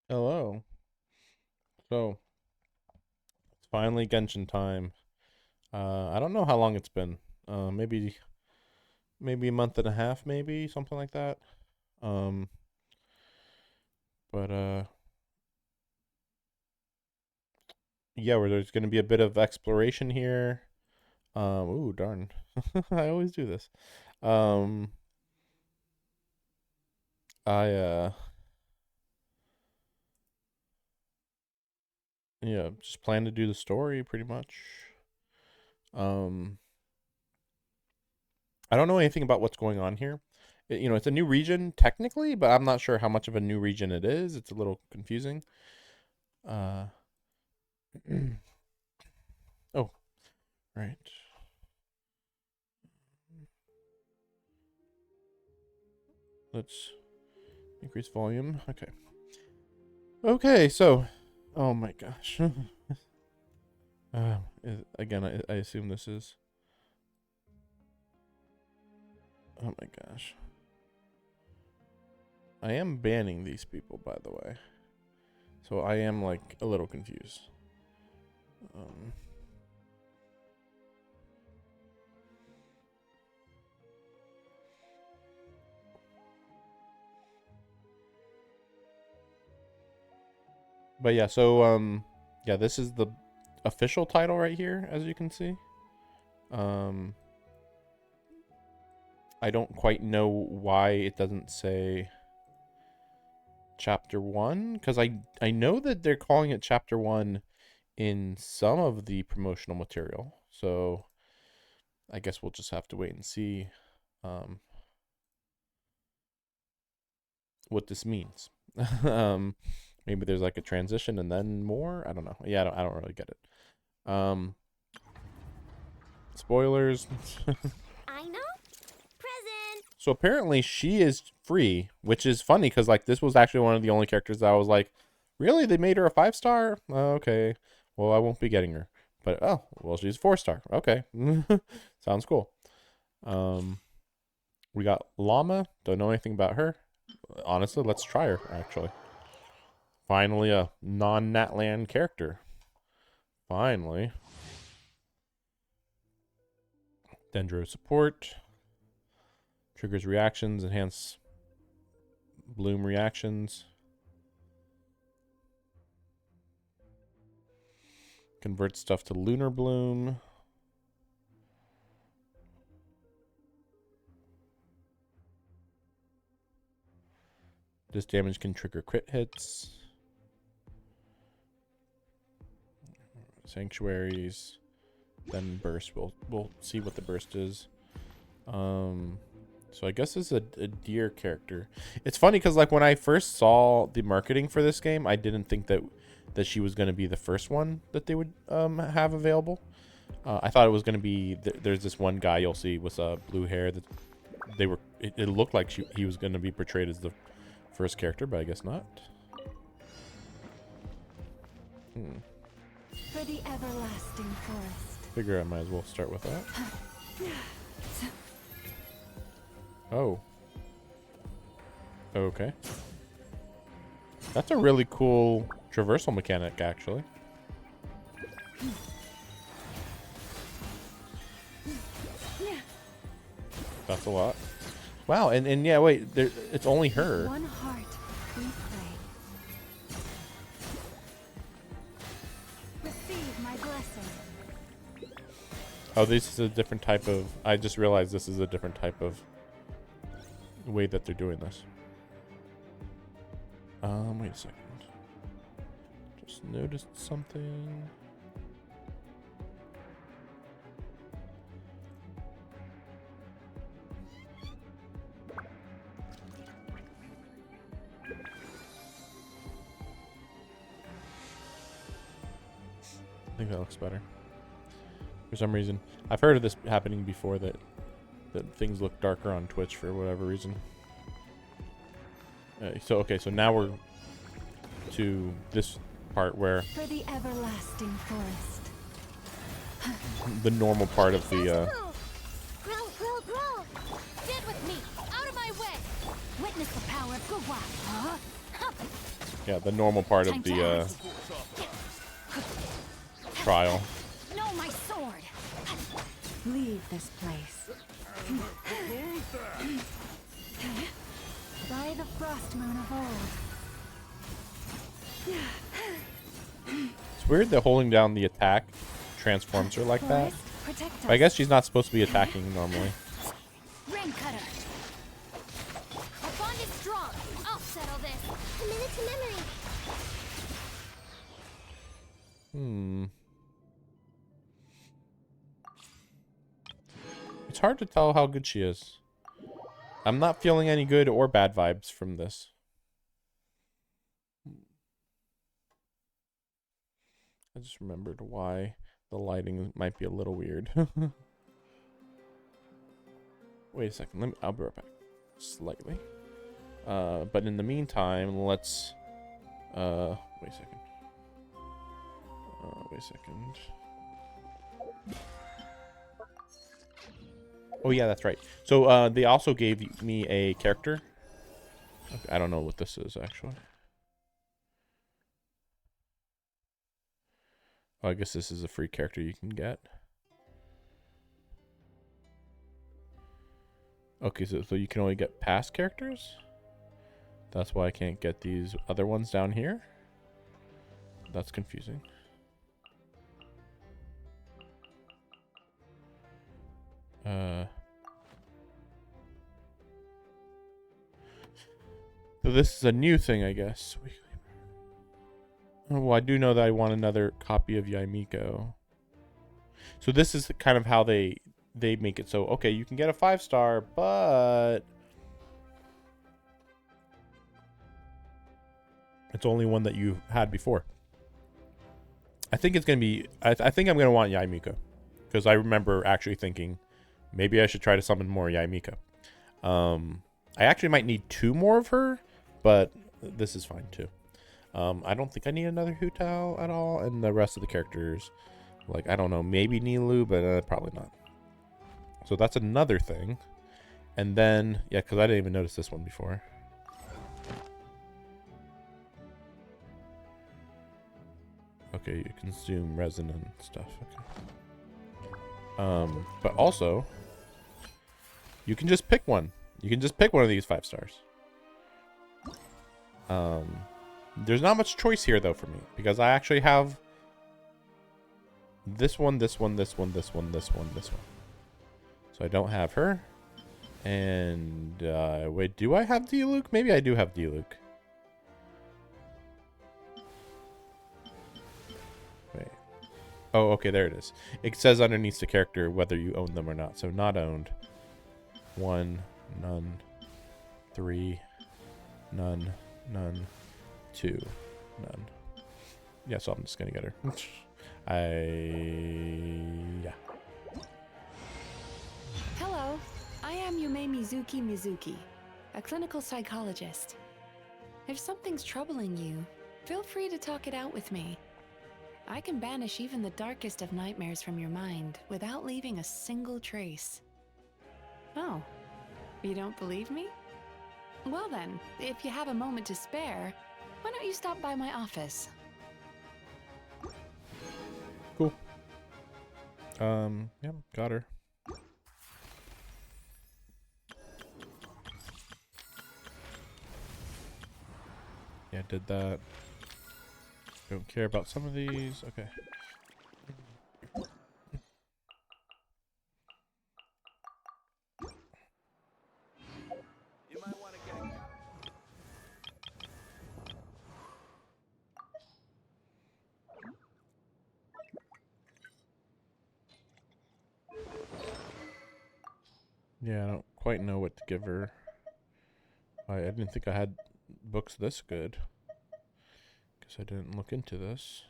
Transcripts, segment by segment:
Hello. So it's finally Genshin time. I don't know how long it's been. Maybe a month and a half, maybe something like that. Um, but yeah, where there's gonna be a bit of exploration here. Ooh, darn, I always do this. Um, I yeah, just plan to do the story pretty much. Um, I don't know anything about what's going on here. It's a new region technically, but I'm not sure how much of a new region it is. It's a little confusing. Uh, oh, right. Let's increase volume. Okay. Okay, so, oh my gosh. Again, I assume this is. Oh my gosh. I am banning these people, by the way. So I am like a little confused. Um, but yeah, yeah, this is the official title right here, as you can see. Um, I don't quite know why it doesn't say chapter 1 because I know that they're calling it chapter 1 in some of the promotional material. So I guess we'll just have to wait and see um, what this means. um, maybe there's like a transition and then more. I don't know. Yeah, I don't really get it. Spoilers. I know. Present. So apparently she is free, which is funny because like this was actually one of the only characters that I was like, really? They made her a 5-star? Okay. Well, I won't be getting her. But oh, well, she's 4-star. Okay. Sounds cool. Um, we got Llama. Don't know anything about her. Honestly, let's try her actually. Finally a non-Natland character. Finally. Dendro support. Triggers reactions, enhance bloom reactions. Converts stuff to lunar bloom. This damage can trigger crit hits. Sanctuaries. Then burst. We'll see what the burst is. So I guess it's a deer character. It's funny because like when I first saw the marketing for this game, I didn't think that she was going to be the first one that they would have available. I thought it was going to be there's this one guy you'll see with blue hair that it looked like he was going to be portrayed as the first character, but I guess not. For the everlasting forest. Figure I might as well start with that. Oh. Okay. That's a really cool traversal mechanic, actually. That's a lot. Wow, and yeah, wait, it's only her. One heart, we pray. Receive my blessing. Oh, this is a different type of... I just realized this is a different type of way that they're doing this. Wait a second. Just noticed something. I think that looks better. For some reason. I've heard of this happening before, that things look darker on Twitch for whatever reason. So now we're to this part where For the everlasting forest. the normal part of the Grow. Get with me. Out of my way. Witness the power of Gugwa. Huh? Yeah, the normal part of Time to the act. trial. No, my sword. Leave this place. By the frost moon of old. It's weird that holding down the attack transforms her like that. Forest, protect But I guess us. she's not supposed to be attacking normally. Rain cutter. Our bond is strong. I'll settle this. Commit to memory. It's hard to tell how good she is. I'm not feeling any good or bad vibes from this. I just remembered why the lighting might be a little weird. Wait a second. I'll be right back. Slightly. But in the meantime, let's... wait a second. Wait a second. Oh, yeah, that's right. So, they also gave me a character. Okay, I don't know what this is, actually. Oh, I guess this is a free character you can get. Okay, so you can only get past characters? That's why I can't get these other ones down here? That's confusing. So this is a new thing, I guess. Oh, well, I do know that I want another copy of Yaimiko. So this is kind of how they make it so, okay, you can get a 5-star, but it's only one that you had before. I think it's going to be... I think I'm going to want Yaimiko. Because I remember actually thinking, maybe I should try to summon more Yaimiko. I actually might need 2 more of her, but this is fine too. I don't think I need another Hu Tao at all. And the rest of the characters, like, I don't know, maybe Nilou, but probably not. So that's another thing. And then, yeah, because I didn't even notice this one before. Okay, you consume resin and stuff. Okay. But also, you can just pick one. You can just pick one of these 5 stars. There's not much choice here though for me because I actually have this one, this one, this one, this one, this one, this one. So I don't have her. And wait, do I have Diluc? Maybe I do have Diluc. Wait. Oh, okay, there it is. It says underneath the character whether you own them or not. So not owned. 1, none. 3, none. None. 2, none. Yeah, so I'm just gonna get her. Yeah. Hello, I am Yume Mizuki, a clinical psychologist. If something's troubling you, feel free to talk it out with me. I can banish even the darkest of nightmares from your mind without leaving a single trace. Oh, you don't believe me? Well then, if you have a moment to spare, why don't you stop by my office? Cool. Yeah, got her. Yeah, did that. Don't care about some of these. Okay. You might want to get a Yeah, I don't quite know what to give her. I didn't think I had books this good. Guess I didn't look into this.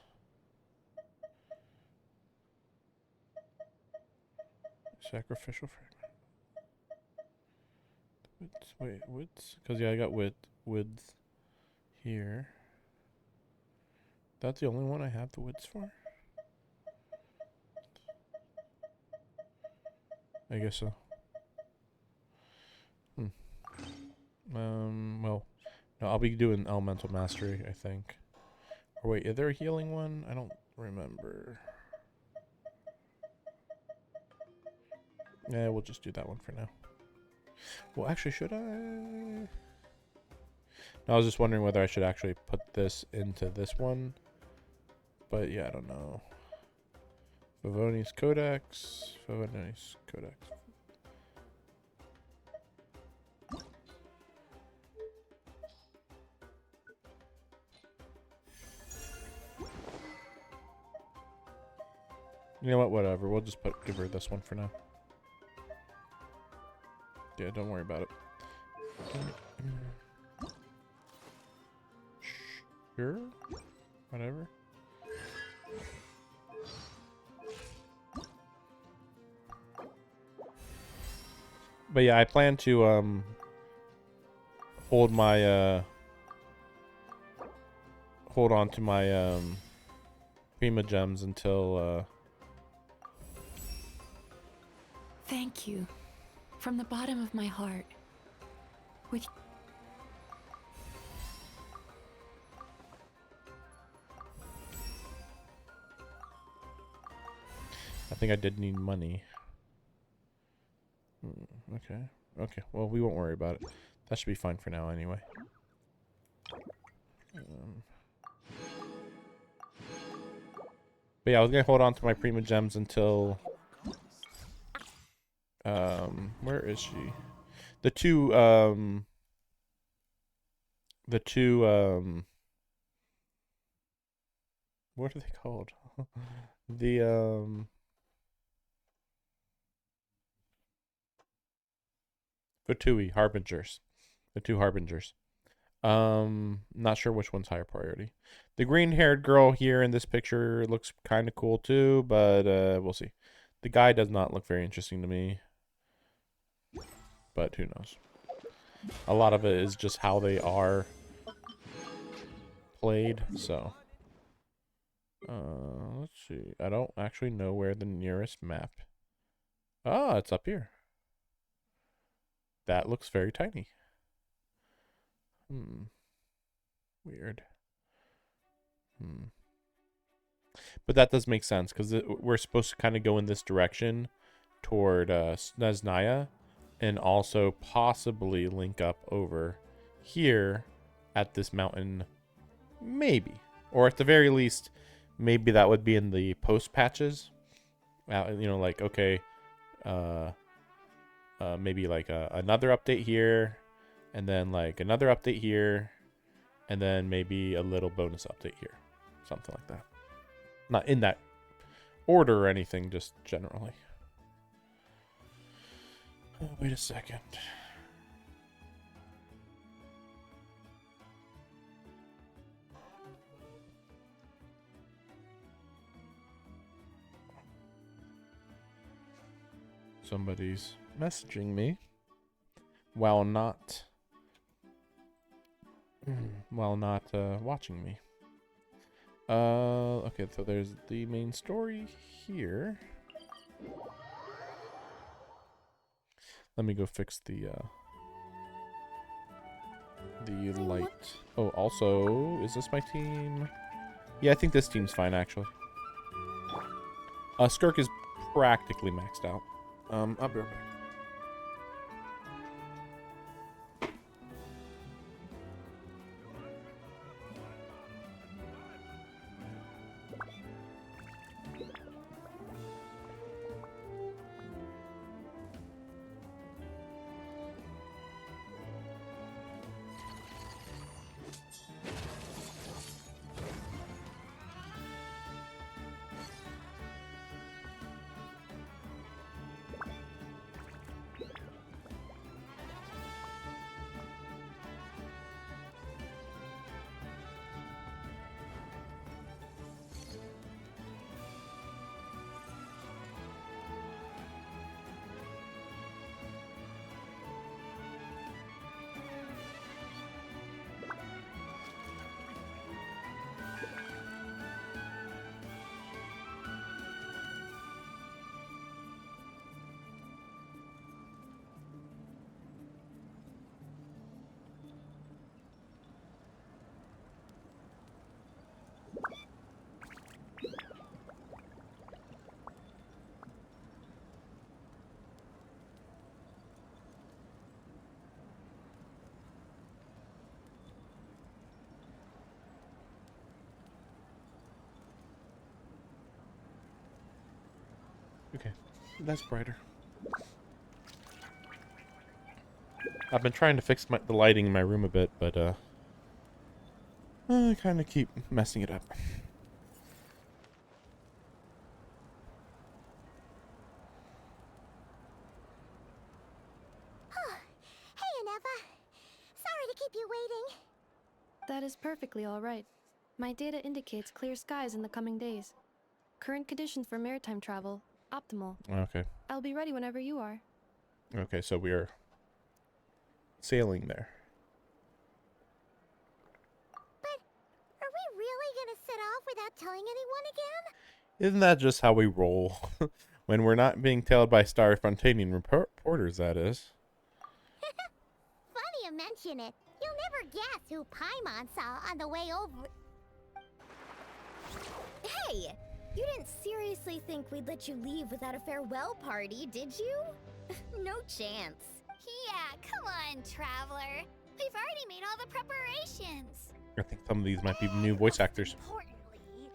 Sacrificial fragment. Width, wait, width? Because yeah, I got width here. That's the only one I have the widths for? I guess so. Well, No, I'll be doing Elemental Mastery, I think. Or wait, is there a healing one? I don't remember. Yeah, we'll just do that one for now. Well, actually, should I? No, I was just wondering whether I should actually put this into this one. But yeah, I don't know. Favoni's Codex. Favoni's Codex. You know what? Whatever. We'll just give her this one for now. Yeah, don't worry about it. Sure. Whatever. But yeah, I plan to hold my hold on to my Prima gems until Thank you. From the bottom of my heart. With I think I did need money. Okay. Okay. Well, we won't worry about it. That should be fine for now anyway. But yeah, I was gonna hold on to my Prima gems until where is she? The two what are they called? The Fatui Harbingers. The two Harbingers. Not sure which one's higher priority. The green-haired girl here in this picture looks kind of cool too, but we'll see. The guy does not look very interesting to me, but who knows? A lot of it is just how they are played, so. Let's see. I don't actually know where the nearest map. Ah, it's up here. That looks very tiny. Weird. But that does make sense because we're supposed to kind of go in this direction toward Snezhnaya and also possibly link up over here at this mountain, maybe. Or at the very least, maybe that would be in the post patches. You know, like, okay, maybe like another update here, and then like another update here, and then maybe a little bonus update here. Something like that. Not in that order or anything, just generally. Oh, wait a second. Somebody's messaging me while not watching me. Okay, so there's the main story here. Let me go fix the light. Oh, also, is this my team? Yeah, I think this team's fine, actually. Skirk is practically maxed out. I'll be right back. Okay, that's brighter. I've been trying to fix the lighting in my room a bit, but I kind of keep messing it up. Hey, Aneva. Sorry to keep you waiting. That is perfectly all right. My data indicates clear skies in the coming days. Current conditions for maritime travel, optimal. Okay. I'll be ready whenever you are. Okay, so we're sailing there. But are we really gonna set off without telling anyone again? Isn't that just how we roll? When we're not being tailed by Star Frontanian reporters, that is. Funny you mention it. You'll never guess who Paimon saw on the way over. Hey! You didn't seriously think we'd let you leave without a farewell party, did you? No chance. Yeah, come on, Traveler. We've already made all the preparations. I think some of these might be new voice actors. Importantly,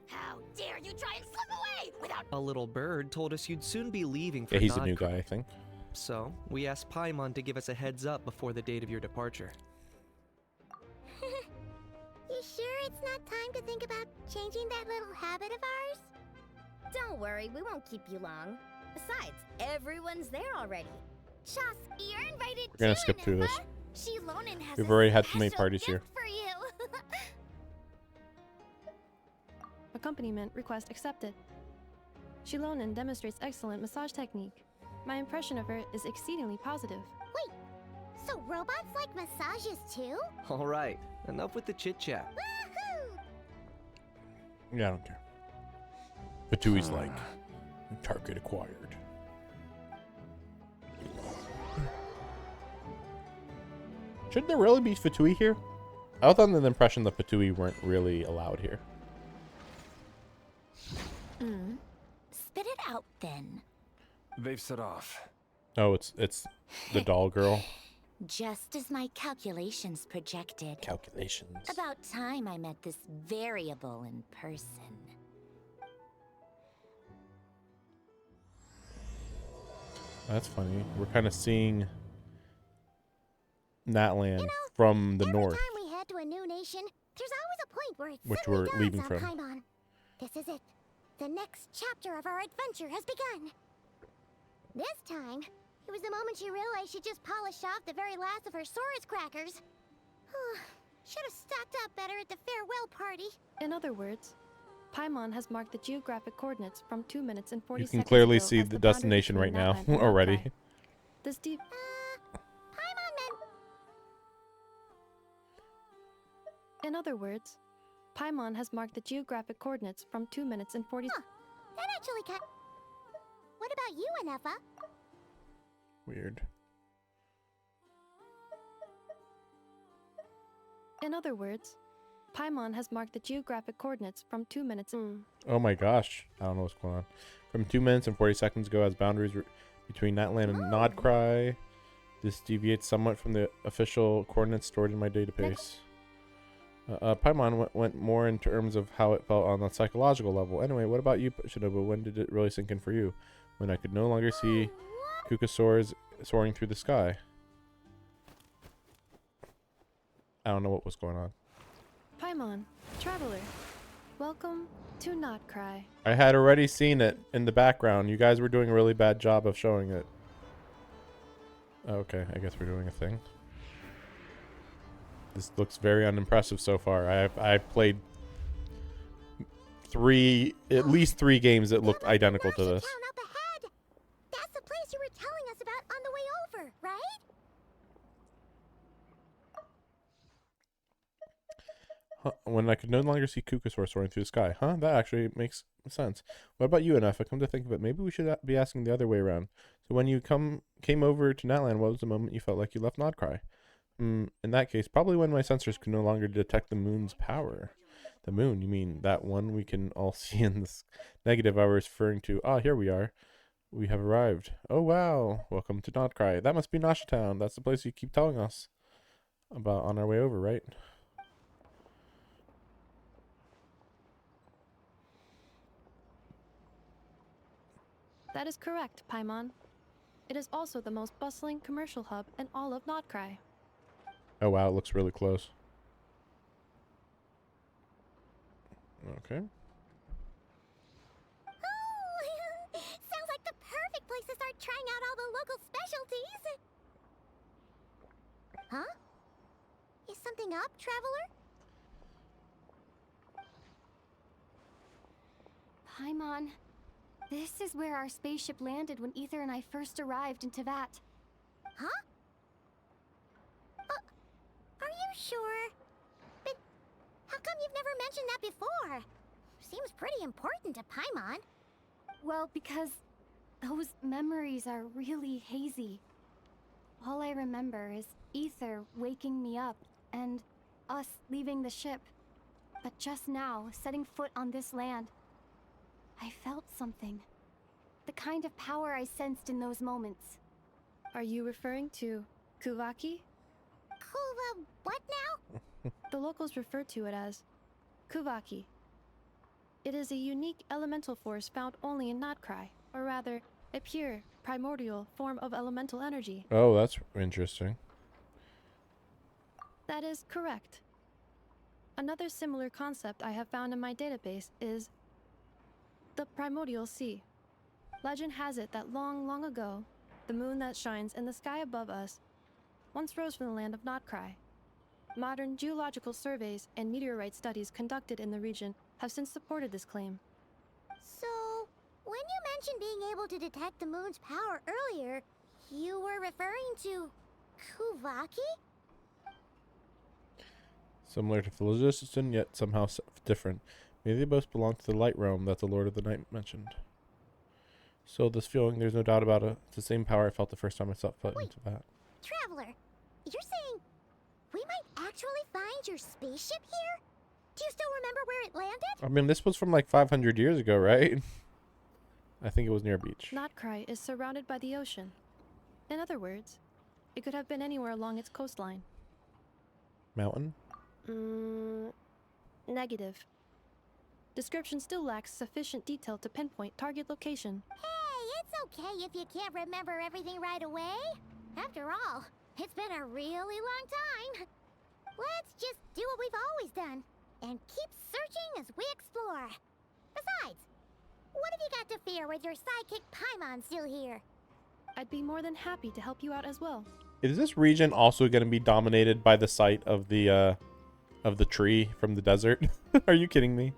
how dare you try and slip away without... A little bird told us you'd soon be leaving for Yeah, he's a new Nod-Krai. guy, I think. So, we asked Paimon to give us a heads up before the date of your departure. You sure it's not time to think about changing that little habit of ours? Don't worry, we won't keep you long. Besides, everyone's there already. Chas, you're invited We're gonna too, skip through this. She Lonan has We've a already had too many special parties here. gift for you. Accompaniment request accepted. Shilonen demonstrates excellent massage technique. My impression of her is exceedingly positive. Wait, so robots like massages too? Alright, enough with the chit-chat. Woohoo! Yeah, I don't care. Fatui's like, target acquired. Should there really be Fatui here? I was under the impression that Fatui weren't really allowed here. Spit it out then. They've set off. Oh, it's the doll girl. Just as my calculations projected. Calculations. About time I met this variable in person. That's funny. We're kind of seeing Natland from the north. Every time we head to a new nation, there's always a point where it Which suddenly we're dawns leaving on from. Paimon. This is it. The next chapter of our adventure has begun. This time, it was the moment she realized she just polished off the very last of her Saurus crackers. Should have stocked up better at the farewell party. In other words, Paimon has marked the geographic coordinates from 2 minutes and 40 You seconds can clearly ago see as the boundary destination right between now Natlan and already. Nod-Krai. This deep... Paimon meant... In other words, Paimon has marked the geographic coordinates from 2 minutes and 40... That actually cut... What about you, Anefa? Weird. In other words, Paimon has marked the geographic coordinates from 2 minutes... Oh my gosh. I don't know what's going on. From 2 minutes and 40 seconds ago, as boundaries between Natland and Nod-Krai. This deviates somewhat from the official coordinates stored in my database. Paimon went more in terms of how it felt on the psychological level. Anyway, what about you, Shinobu? When did it really sink in for you? When I could no longer see Kukasaurs soaring through the sky. I don't know what was going on. Paimon, traveler, welcome to Nod-Krai. I had already seen it in the background. You guys were doing a really bad job of showing it. Okay, I guess we're doing a thing. This looks very unimpressive so far. I've played at least three games that looked identical to this. Town up ahead. That's the place you were telling us about on the way over, right? Huh, when I could no longer see Kukasaur soaring through the sky. Huh? That actually makes sense. What about you, Anefa? Come to think of it, maybe we should be asking the other way around. So when you came over to Natland, what was the moment you felt like you left Nod-Krai? In that case, probably when my sensors could no longer detect the moon's power. The moon? You mean that one we can all see in this negative I was referring to? Ah, here we are. We have arrived. Oh, wow. Welcome to Nod-Krai. That must be Nasha Town. That's the place you keep telling us about on our way over, right? That is correct, Paimon. It is also the most bustling commercial hub in all of Nod-Krai. Oh wow, it looks really close. Okay. Oh, sounds like the perfect place to start trying out all the local specialties. Huh? Is something up, traveler? Paimon, this is where our spaceship landed when Ether and I first arrived in Tevat. Huh? Are you sure? But how come you've never mentioned that before? Seems pretty important to Paimon. Well, because those memories are really hazy. All I remember is Ether waking me up and us leaving the ship. But just now, setting foot on this land, I felt something. The kind of power I sensed in those moments. Are you referring to Kuvaki? Kuva, what now? The locals refer to it as Kuvaki. It is a unique elemental force found only in Nod-Krai, or rather, a pure, primordial form of elemental energy. Oh, that's interesting. That is correct. Another similar concept I have found in my database is the primordial sea. Legend has it that long, long ago, the moon that shines in the sky above us once rose from the land of Nod-Krai. Modern geological surveys and meteorite studies conducted in the region have since supported this claim. So, when you mentioned being able to detect the moon's power earlier, you were referring to Kuvaki? Similar to Phlogiston, yet somehow different. Maybe they both belong to the light realm that the Lord of the Night mentioned. So this feeling, there's no doubt about it. It's the same power I felt the first time I set foot into that. Traveler, you're saying we might actually find your spaceship here? Do you still remember where it landed? I mean, this was from like 500 years ago, right? I think it was near a beach. Nod-Krai is surrounded by the ocean. In other words, it could have been anywhere along its coastline. Mountain? Negative. Description still lacks sufficient detail to pinpoint target location. Hey, it's okay if you can't remember everything right away. After all, it's been a really long time. Let's just do what we've always done and keep searching as we explore. Besides, what have you got to fear with your sidekick Paimon still here? I'd be more than happy to help you out as well. Is this region also going to be dominated by the site of the tree from the desert? Are you kidding me?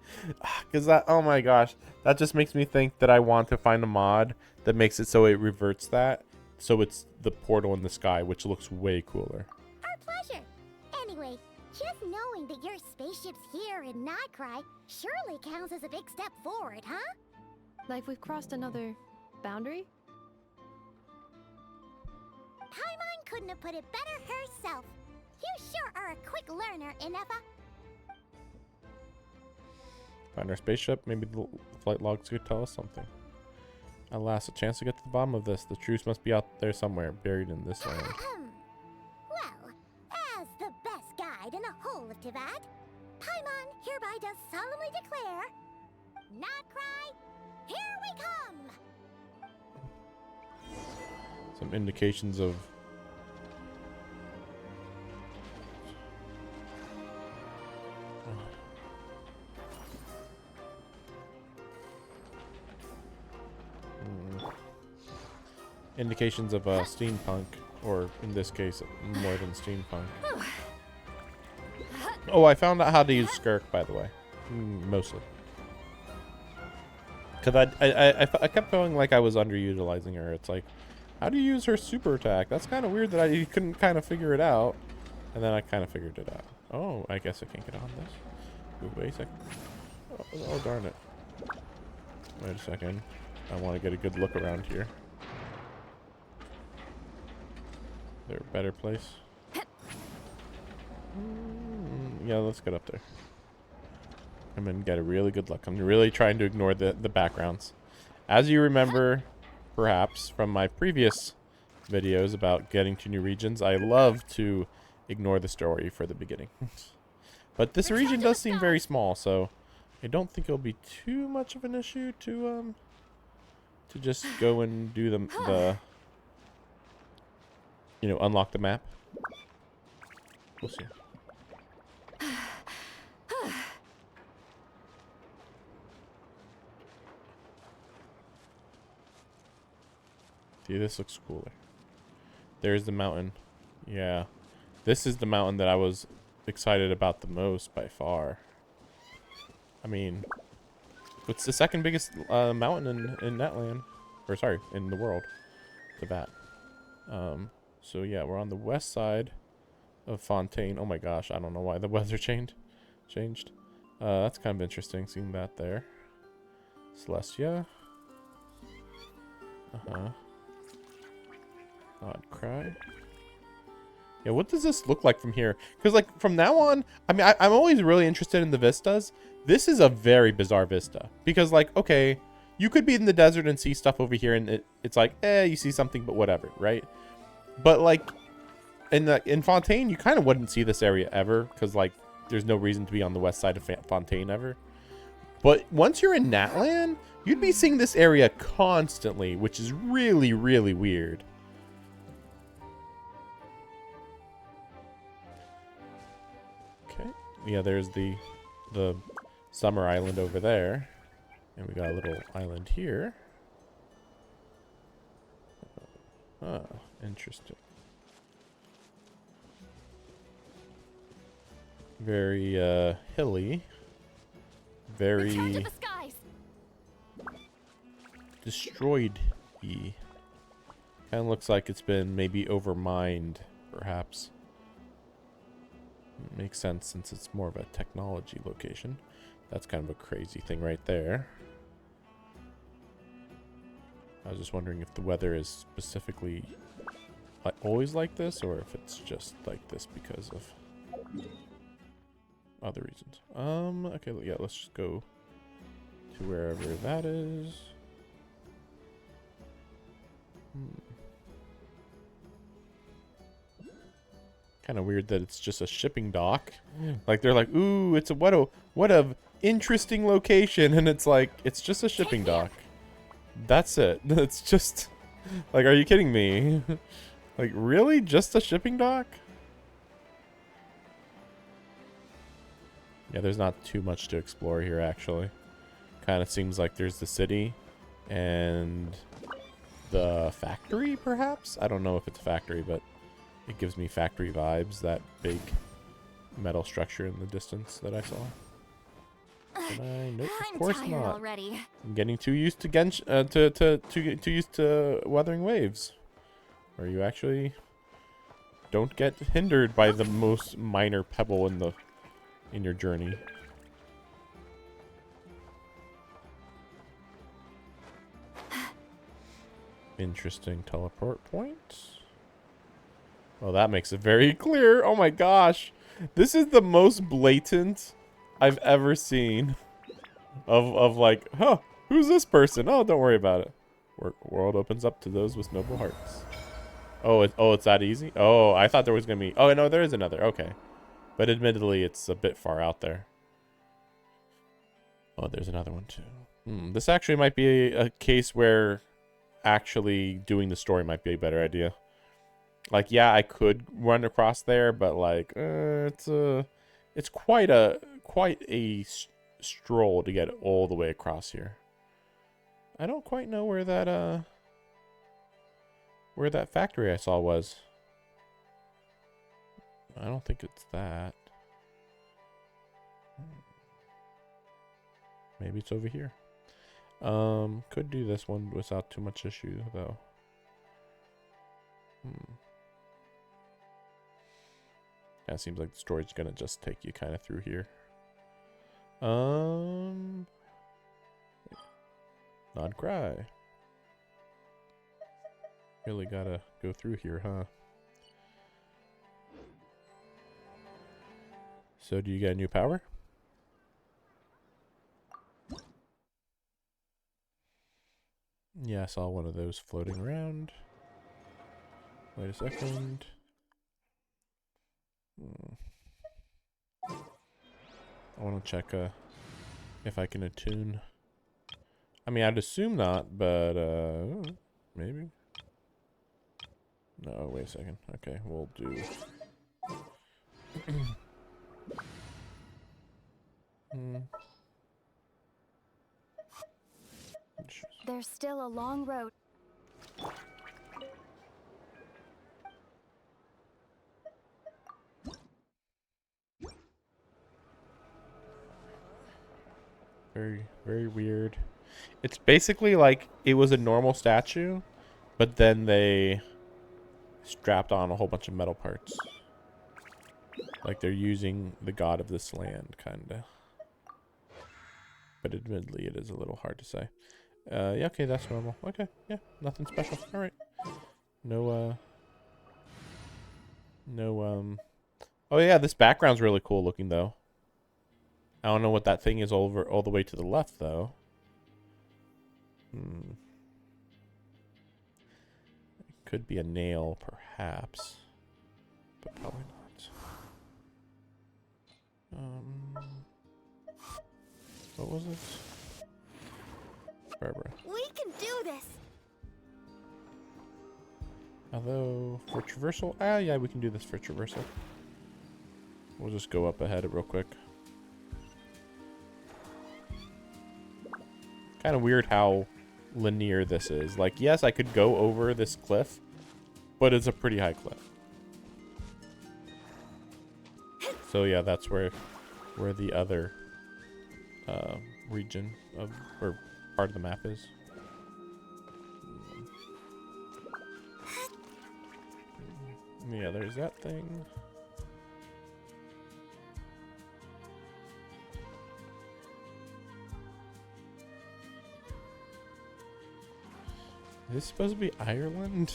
Because that, oh my gosh, that just makes me think that I want to find a mod that makes it so it reverts that. So it's the portal in the sky, which looks way cooler. Our pleasure. Anyway, just knowing that your spaceship's here in Nod-Krai surely counts as a big step forward, huh? Like we've crossed another boundary? Paimon couldn't have put it better herself. You sure are a quick learner, Inefa. Find our spaceship. Maybe the flight logs could tell us something. At last, a chance to get to the bottom of this. The truth must be out there somewhere, buried in this land. Well, as the best guide in the whole of Tevat, Paimon hereby does solemnly declare, Nod-Krai, here we come! Some indications of... indications of steampunk, or in this case, more than steampunk. Oh, I found out how to use Skirk, by the way. Mostly. Because I kept feeling like I was underutilizing her. It's like, how do you use her super attack? That's kind of weird that I couldn't kind of figure it out. And then I kind of figured it out. Oh, I guess I can't get on this. Ooh, wait a second. Oh, darn it. Wait a second. I want to get a good look around here. Is there a better place? Yeah, let's get up there. And then get a really good look. I'm really trying to ignore the backgrounds. As you remember, perhaps, from my previous videos about getting to new regions, I love to ignore the story for the beginning. But this region does seem very small, so I don't think it'll be too much of an issue to to just go and do the you know, unlock the map. We'll see. See, this looks cooler. There's the mountain. Yeah. This is the mountain that I was excited about the most by far. I mean, it's the second biggest mountain in Netland. Or sorry, in the world. The bat. So yeah, we're on the west side of Fontaine. Oh my gosh, I don't know why the weather changed. That's kind of interesting seeing that there. Celestia. Nod-Krai. Yeah, what does this look like from here? Because, like, from now on, I mean, I'm always really interested in the vistas. This is a very bizarre vista. Because, like, okay, you could be in the desert and see stuff over here, and it's like, you see something, but whatever, right? But, like, in Fontaine, you kind of wouldn't see this area ever. Because, like, there's no reason to be on the west side of Fontaine ever. But once you're in Natlan, you'd be seeing this area constantly, which is really, really weird. Okay. Yeah, there's the summer island over there. And we got a little island here. Ah, interesting. Very hilly. Very destroyed-y. Kind of looks like it's been maybe overmined, perhaps. Makes sense since it's more of a technology location. That's kind of a crazy thing right there. I was just wondering if the weather is specifically like always like this, or if it's just like this because of other reasons. Okay, yeah, let's just go to wherever that is. Kind of weird that it's just a shipping dock. Like they're like, ooh, it's a what a interesting location, and it's like it's just a shipping dock. That's it. It's just like, are you kidding me? Like, really? Just a shipping dock? Yeah, there's not too much to explore here, actually. Kind of seems like there's the city and the factory, perhaps? I don't know if it's a factory, but it gives me factory vibes, that big metal structure in the distance that I saw. Nope, of course not. Already. I'm getting too used to Genshin, too used to Wuthering Waves, where you actually don't get hindered by the most minor pebble in your journey. Interesting teleport point. Well, that makes it very clear. Oh my gosh, this is the most blatant I've ever seen of like, huh, who's this person? Oh, don't worry about it. World opens up to those with noble hearts. Oh, it's that easy? Oh, I thought there was gonna be. Oh no, there is another. Okay, but admittedly, it's a bit far out there. Oh, there's another one too. This actually might be a case where actually doing the story might be a better idea. Like, yeah, I could run across there, but like, it's quite a stroll to get all the way across here. I don't quite know where that factory I saw was. I don't think it's that. Maybe it's over here. Could do this one without too much issue though. Yeah, it seems like the story's gonna just take you kind of through here. Nod-Krai. Really gotta go through here, huh? So, do you get a new power? Yeah, I saw one of those floating around. Wait a second. I want to check if I can attune I mean, I'd assume not, but maybe. No, wait a second. Okay, we'll do. There's still a long road. Very, very weird. It's basically like it was a normal statue, but then they strapped on a whole bunch of metal parts. Like they're using the god of this land, kinda. But admittedly, it is a little hard to say. Yeah, okay, that's normal. Okay, yeah, nothing special. All right. No, oh yeah, this background's really cool looking though. I don't know what that thing is over all the way to the left though. Could be a nail, perhaps, but probably not. What was it? Barbara. We can do this. Although for traversal, yeah, we can do this for traversal. We'll just go up ahead real quick. Kind of weird how linear this is. Like, yes, I could go over this cliff, but it's a pretty high cliff. So yeah, that's where the other region of or part of the map is. Yeah, there's that thing. Is this supposed to be Ireland?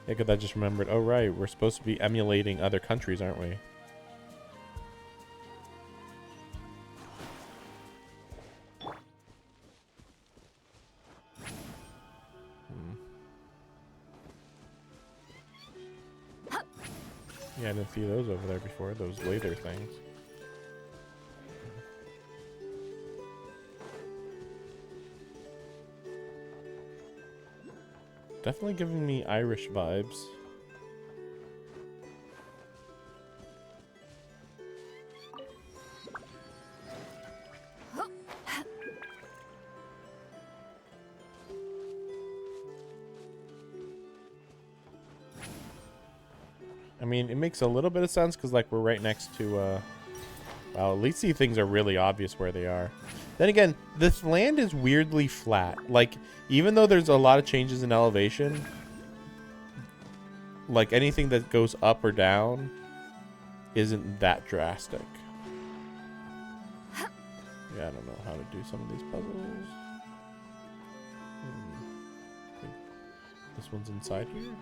Yeah, because I just remembered. Oh, right. We're supposed to be emulating other countries, aren't we? Yeah, I didn't see those over there before. Those laser things. Definitely giving me Irish vibes. I mean, it makes a little bit of sense because, like, we're right next to, well, at least these things are really obvious where they are. Then again, this land is weirdly flat. Like, even though there's a lot of changes in elevation, like, anything that goes up or down isn't that drastic. Yeah, I don't know how to do some of these puzzles. This one's inside here.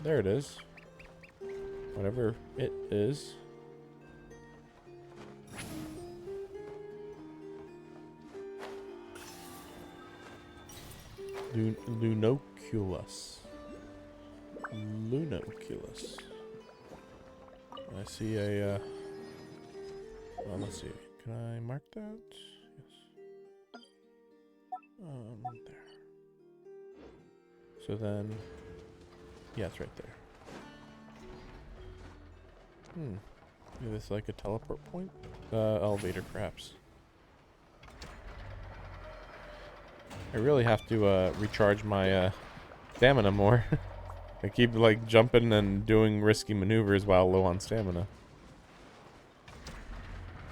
There it is. Whatever it is. Lunoculus. Lunoculus. I see a, well, let's see. Can I mark that? Yes. There. So then, yeah, it's right there. Is this like a teleport point? Elevator, perhaps. I really have to recharge my stamina more. I keep like jumping and doing risky maneuvers while low on stamina.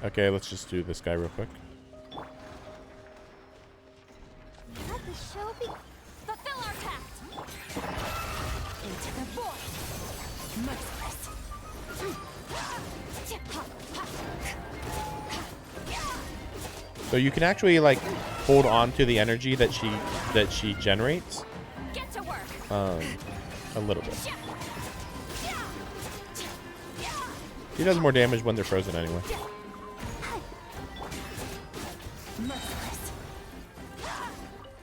Okay, let's just do this guy real quick. Let the show be. Fulfill our task. Into the void. Merciless. So you can actually like hold on to the energy that she generates. Get to work. A little bit. She does more damage when they're frozen anyway.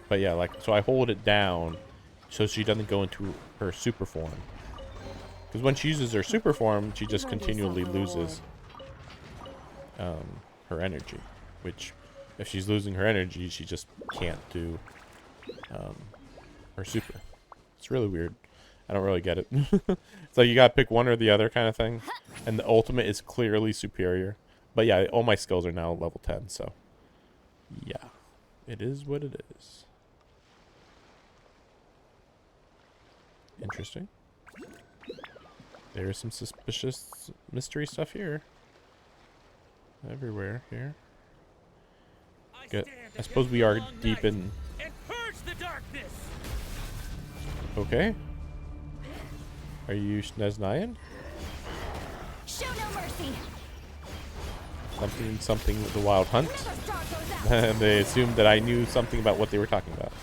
But yeah, like, so I hold it down so she doesn't go into her super form. Because when she uses her super form, she just continually loses her energy. Which, if she's losing her energy, she just can't do her super. It's really weird. I don't really get it. It's like you gotta pick one or the other kind of thing. And the ultimate is clearly superior. But yeah, all my skills are now level 10, so yeah. It is what it is. Interesting. There's some suspicious mystery stuff here. Everywhere here. I suppose we are deep in... Okay. Are you Sneznayan? Show no mercy. Something with the Wild Hunt. And they assumed that I knew something about what they were talking about.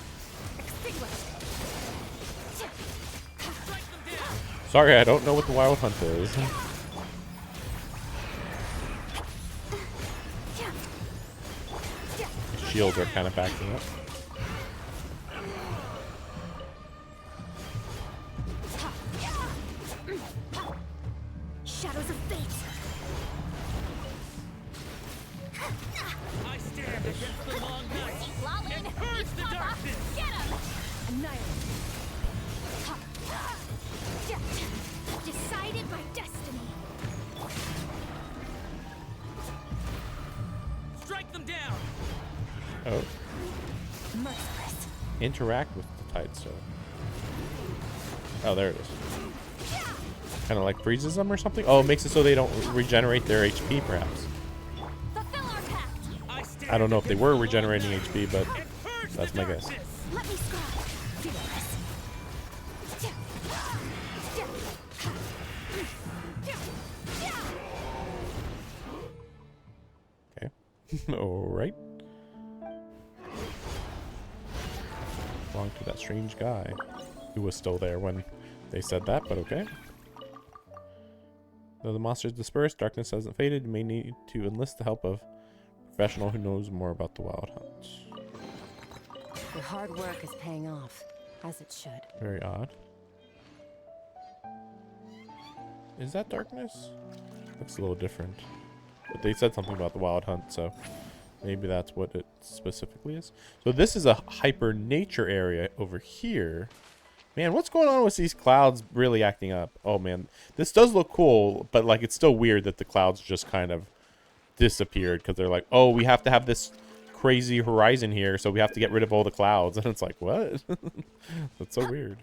Sorry, I don't know what the Wild Hunt is. Shields are kind of backing up. Shadows of fate. I stand against the long night and purge the darkness. Get him! Annihilate. Decided by destiny. Strike them down. Oh. Merciless. Interact with the Tide Stone. Oh, there it is. Kind of like freezes them or something? Oh, it makes it so they don't regenerate their HP, perhaps. Fulfill our pact. I don't know if they were regenerating HP, but that's my guess. Let me scry. Feel this. Okay. Alright. Belonged to that strange guy who was still there when they said that, but okay. Though the monsters disperse, darkness hasn't faded. You may need to enlist the help of a professional who knows more about the Wild Hunt. Your hard work is paying off, as it should. Very odd. Is that darkness? Looks a little different. But they said something about the Wild Hunt, so maybe that's what it specifically is. So this is a hyper nature area over here. Man, what's going on with these clouds really acting up? Oh man, this does look cool, but like it's still weird that the clouds just kind of disappeared because they're like, oh, we have to have this crazy horizon here, so we have to get rid of all the clouds. And it's like, what? That's so weird.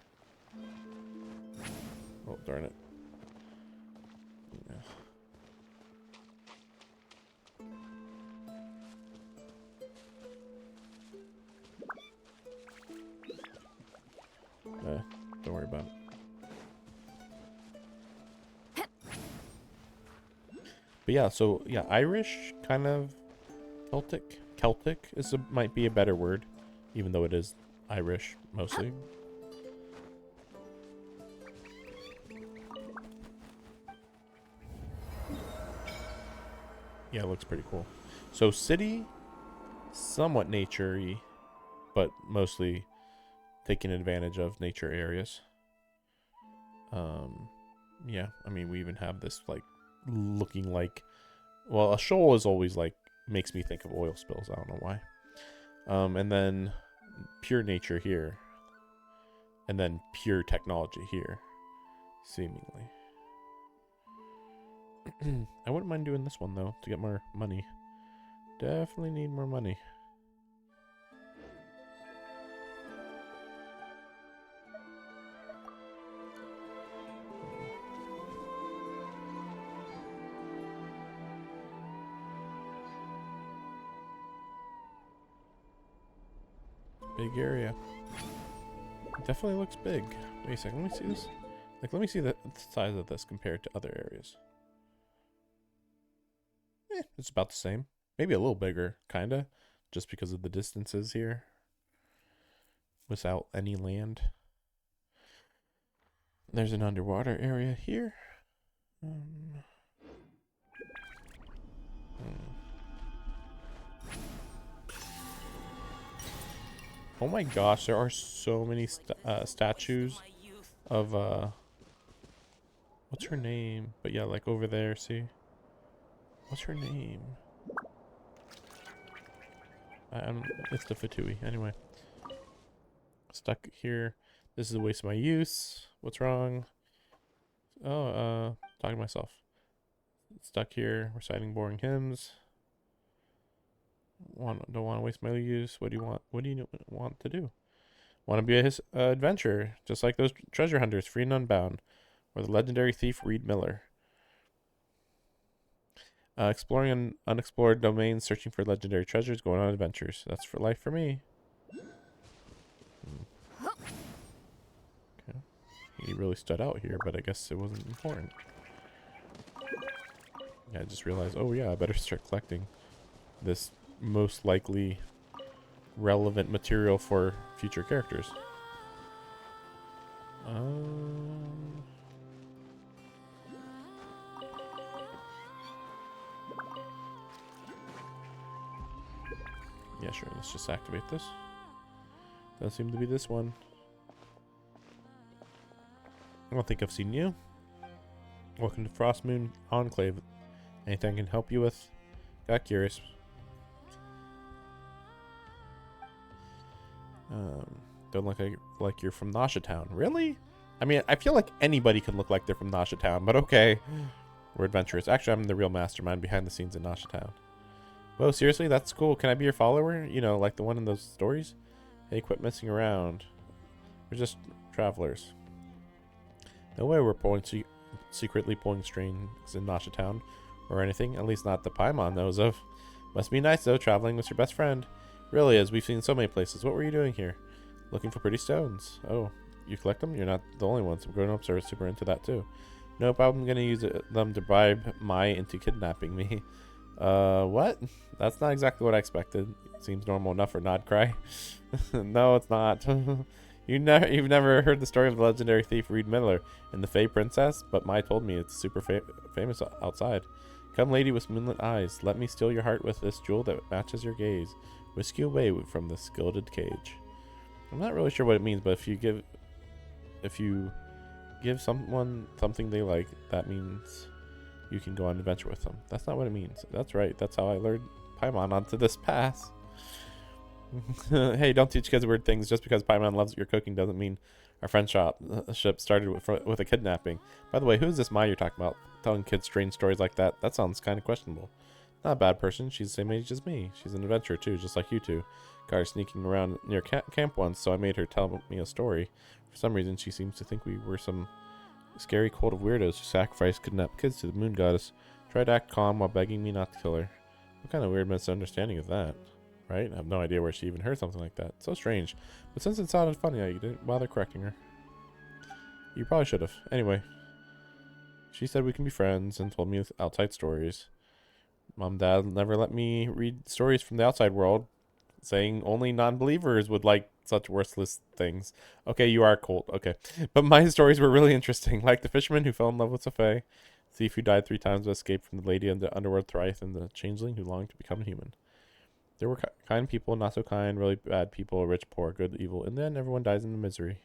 Oh, darn it. Don't worry about it. But yeah, so yeah, Irish, kind of Celtic. Celtic might be a better word, even though it is Irish mostly. Yeah, it looks pretty cool. So city, somewhat nature-y, but mostly taking advantage of nature areas. Yeah, I mean, we even have this like looking like, well, a shoal is always like makes me think of oil spills. I don't know why. And then pure nature here, and then pure technology here, seemingly. I wouldn't mind doing this one though to get more money. Definitely need more money. Big area. It definitely looks big. Wait a second, let me see this. Like, let me see the size of this compared to other areas. It's about the same. Maybe a little bigger, kinda. Just because of the distances here. Without any land. There's an underwater area here. Oh my gosh, there are so many statues of What's her name? But yeah, like over there, see? What's her name? It's the Fatui. Anyway. Stuck here. This is a waste of my use. What's wrong? Oh, talking to myself. Stuck here, reciting boring hymns. Don't want to waste my use. What do you want? What do you want to do? Want to be a adventurer, just like those treasure hunters, free and unbound, or the legendary thief Reed Miller. Exploring an unexplored domains, searching for legendary treasures, going on adventures. That's for life for me. Okay. He really stood out here, but I guess it wasn't important. Yeah, I just realized, oh yeah, I better start collecting this most likely relevant material for future characters. Yeah, sure, let's just activate this. Does seem to be this one. I don't think I've seen you. Welcome to Frostmoon Enclave. Anything I can help you with? Got curious. Don't look like you're from Nasha Town. Really? I mean, I feel like anybody can look like they're from Nasha Town, but okay. We're adventurers. Actually, I'm the real mastermind behind the scenes in Nasha Town. Whoa, seriously? That's cool. Can I be your follower? You know, like the one in those stories? Hey, quit messing around. We're just travelers. No way we're secretly pulling strings in Nasha Town or anything. At least not the Paimon knows of. Must be nice, though, traveling with your best friend. Really is. We've seen so many places. What were you doing here? Looking for pretty stones. Oh, you collect them? You're not the only one. Some grown-ups are super into that, too. Nope, I'm going to use them to bribe Mai into kidnapping me. What? That's not exactly what I expected. Seems normal enough for Nod-Krai. No, it's not. You've never heard the story of the legendary thief Reed Miller and the Fey Princess? But Mai told me it's super famous outside. Come, lady with moonlit eyes. Let me steal your heart with this jewel that matches your gaze. Whisk you away from this gilded cage. I'm not really sure what it means, but if you give someone something they like, that means you can go on an adventure with them. That's not what it means. That's right. That's how I lured Paimon onto this path. Hey, don't teach kids weird things. Just because Paimon loves your cooking doesn't mean our friendship started with a kidnapping. By the way, who's this Mai you're talking about? Telling kids strange stories like that? That sounds kind of questionable. Not a bad person. She's the same age as me. She's an adventurer too, just like you two. Got her sneaking around near camp once, so I made her tell me a story. For some reason, she seems to think we were some scary cult of weirdos who sacrificed kidnapped kids to the moon goddess. Tried to act calm while begging me not to kill her. What kind of weird misunderstanding is that? Right? I have no idea where she even heard something like that. So strange. But since it sounded funny, you didn't bother correcting her. You probably should have. Anyway. She said we can be friends and told me outside stories. Mom and Dad never let me read stories from the outside world, saying only non-believers would like such worthless things. Okay, you are a cult. Okay. But my stories were really interesting. Like the fisherman who fell in love with Sophie, thief who died 3 times but escaped from the lady in the underworld thrice, and the changeling who longed to become a human. There were kind people, not so kind, really bad people, rich, poor, good, evil. In the end, everyone dies in misery.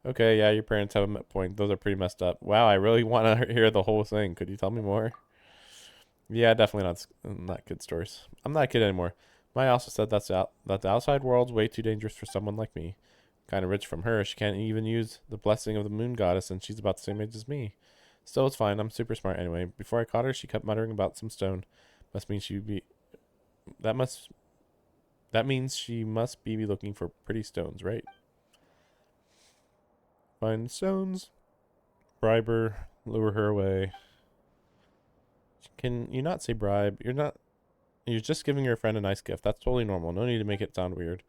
Okay, yeah, your parents have a point. Those are pretty messed up. Wow, I really want to hear the whole thing. Could you tell me more? Yeah, definitely not good stories. I'm not a kid anymore. Mai also said that the outside world's way too dangerous for someone like me. Kind of rich from her. She can't even use the blessing of the moon goddess, and she's about the same age as me. Still, it's fine. I'm super smart anyway. Before I caught her, she kept muttering about some stone. Must mean she'd be... That means she must be looking for pretty stones, right? Find stones. Bribe her. Lure her away. Can you not say bribe? You're just giving your friend a nice gift. That's totally normal. No need to make it sound weird.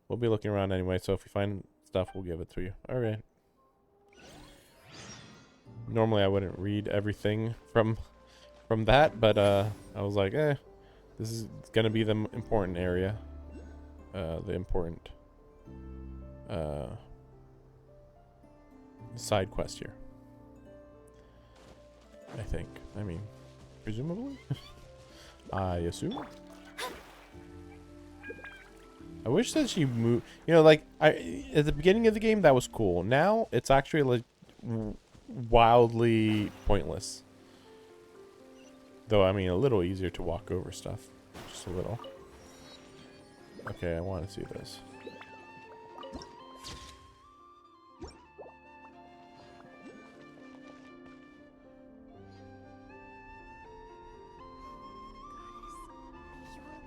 We'll be looking around anyway, so if we find stuff, we'll give it to you. Alright. Normally I wouldn't read everything from that, but I was like, this is gonna be the important area. The important side quest here. I think. I mean, presumably? I assume. I wish that she moved. You know, like at the beginning of the game, that was cool. Now it's actually like wildly pointless. Though, I mean, a little easier to walk over stuff. Just a little. Okay, I want to see this. Your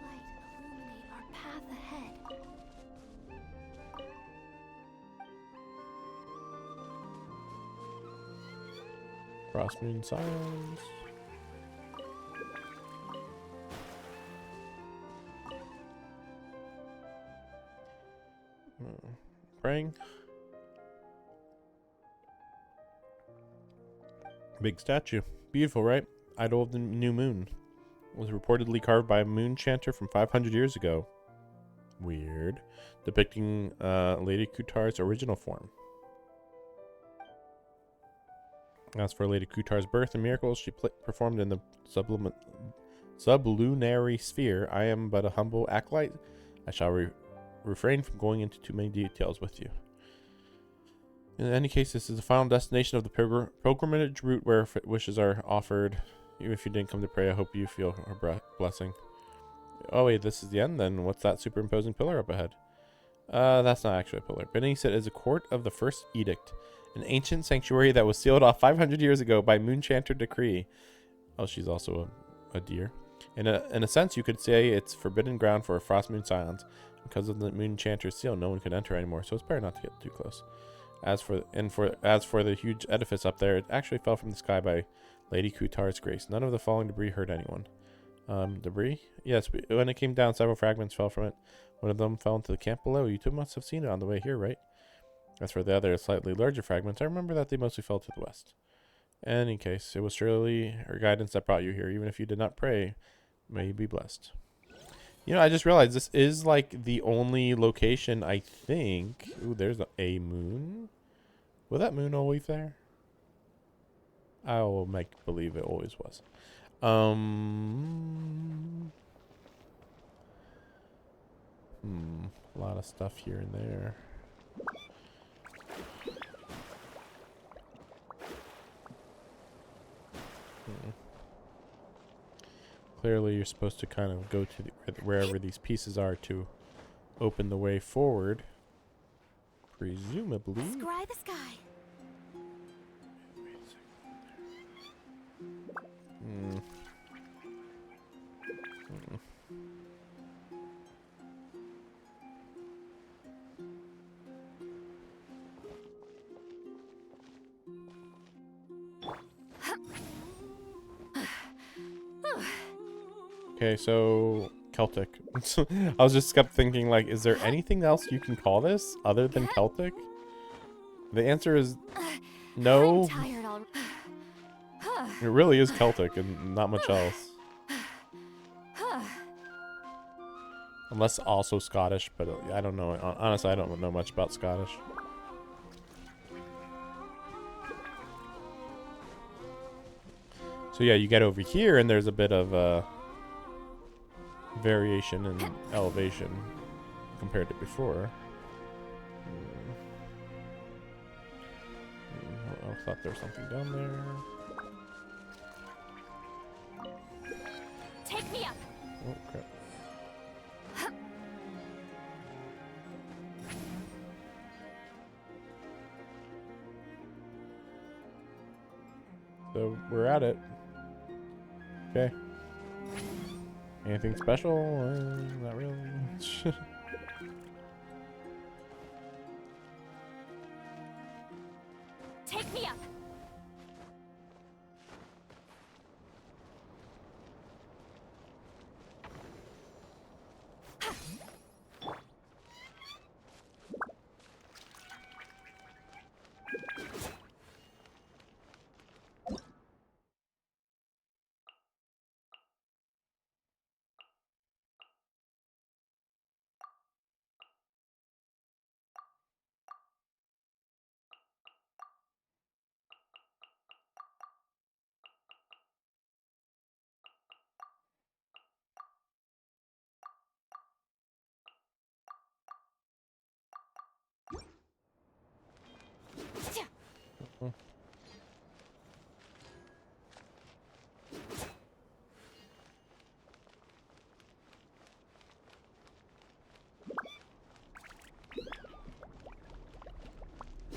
light illuminate our path ahead. Cross moon signs. Praying. Big statue. Beautiful, right? Idol of the new moon. Was reportedly carved by a moon chanter from 500 years ago. Weird. Depicting Lady Kutar's original form. As for Lady Kutar's birth and miracles she performed in the sublunary sphere, I am but a humble acolyte. I shall refrain from going into too many details with you. In any case, this is the final destination of the pilgrimage route where wishes are offered. Even if you didn't come to pray, I hope you feel our blessing. Oh wait, this is the end then? What's that superimposing pillar up ahead? That's not actually a pillar. Beneath it is a court of the first edict. An ancient sanctuary that was sealed off 500 years ago by Moonchanter decree. Oh, she's also a deer. In a sense, you could say it's forbidden ground for a frost moon silence. Because of the Moonchanter's seal, no one could enter anymore, so it's better not to get too close. As for the huge edifice up there, it actually fell from the sky by Lady Kutar's grace. None of the falling debris hurt anyone. Debris? Yes, when it came down, several fragments fell from it. One of them fell into the camp below. You two must have seen it on the way here, right? As for the other, slightly larger fragments, I remember that they mostly fell to the west. In any case, it was surely her guidance that brought you here. Even if you did not pray, may you be blessed. You know, I just realized this is like the only location, I think. Ooh, there's a moon. Was that moon always there? I will make believe it always was. A lot of stuff here and there. Clearly, you're supposed to kind of go to wherever these pieces are to open the way forward. Presumably. Scry the sky. Wait a second. Okay, so Celtic. I was just kept thinking, like, is there anything else you can call this other than Celtic? The answer is no. I'm tired already. It really is Celtic and not much else. Unless also Scottish, but I don't know. Honestly, I don't know much about Scottish. So yeah, you get over here and there's a bit of variation in elevation compared to before. I thought there was something down there. Take me up. Oh crap. So we're at it. Okay. Anything special? Not really. Take me up.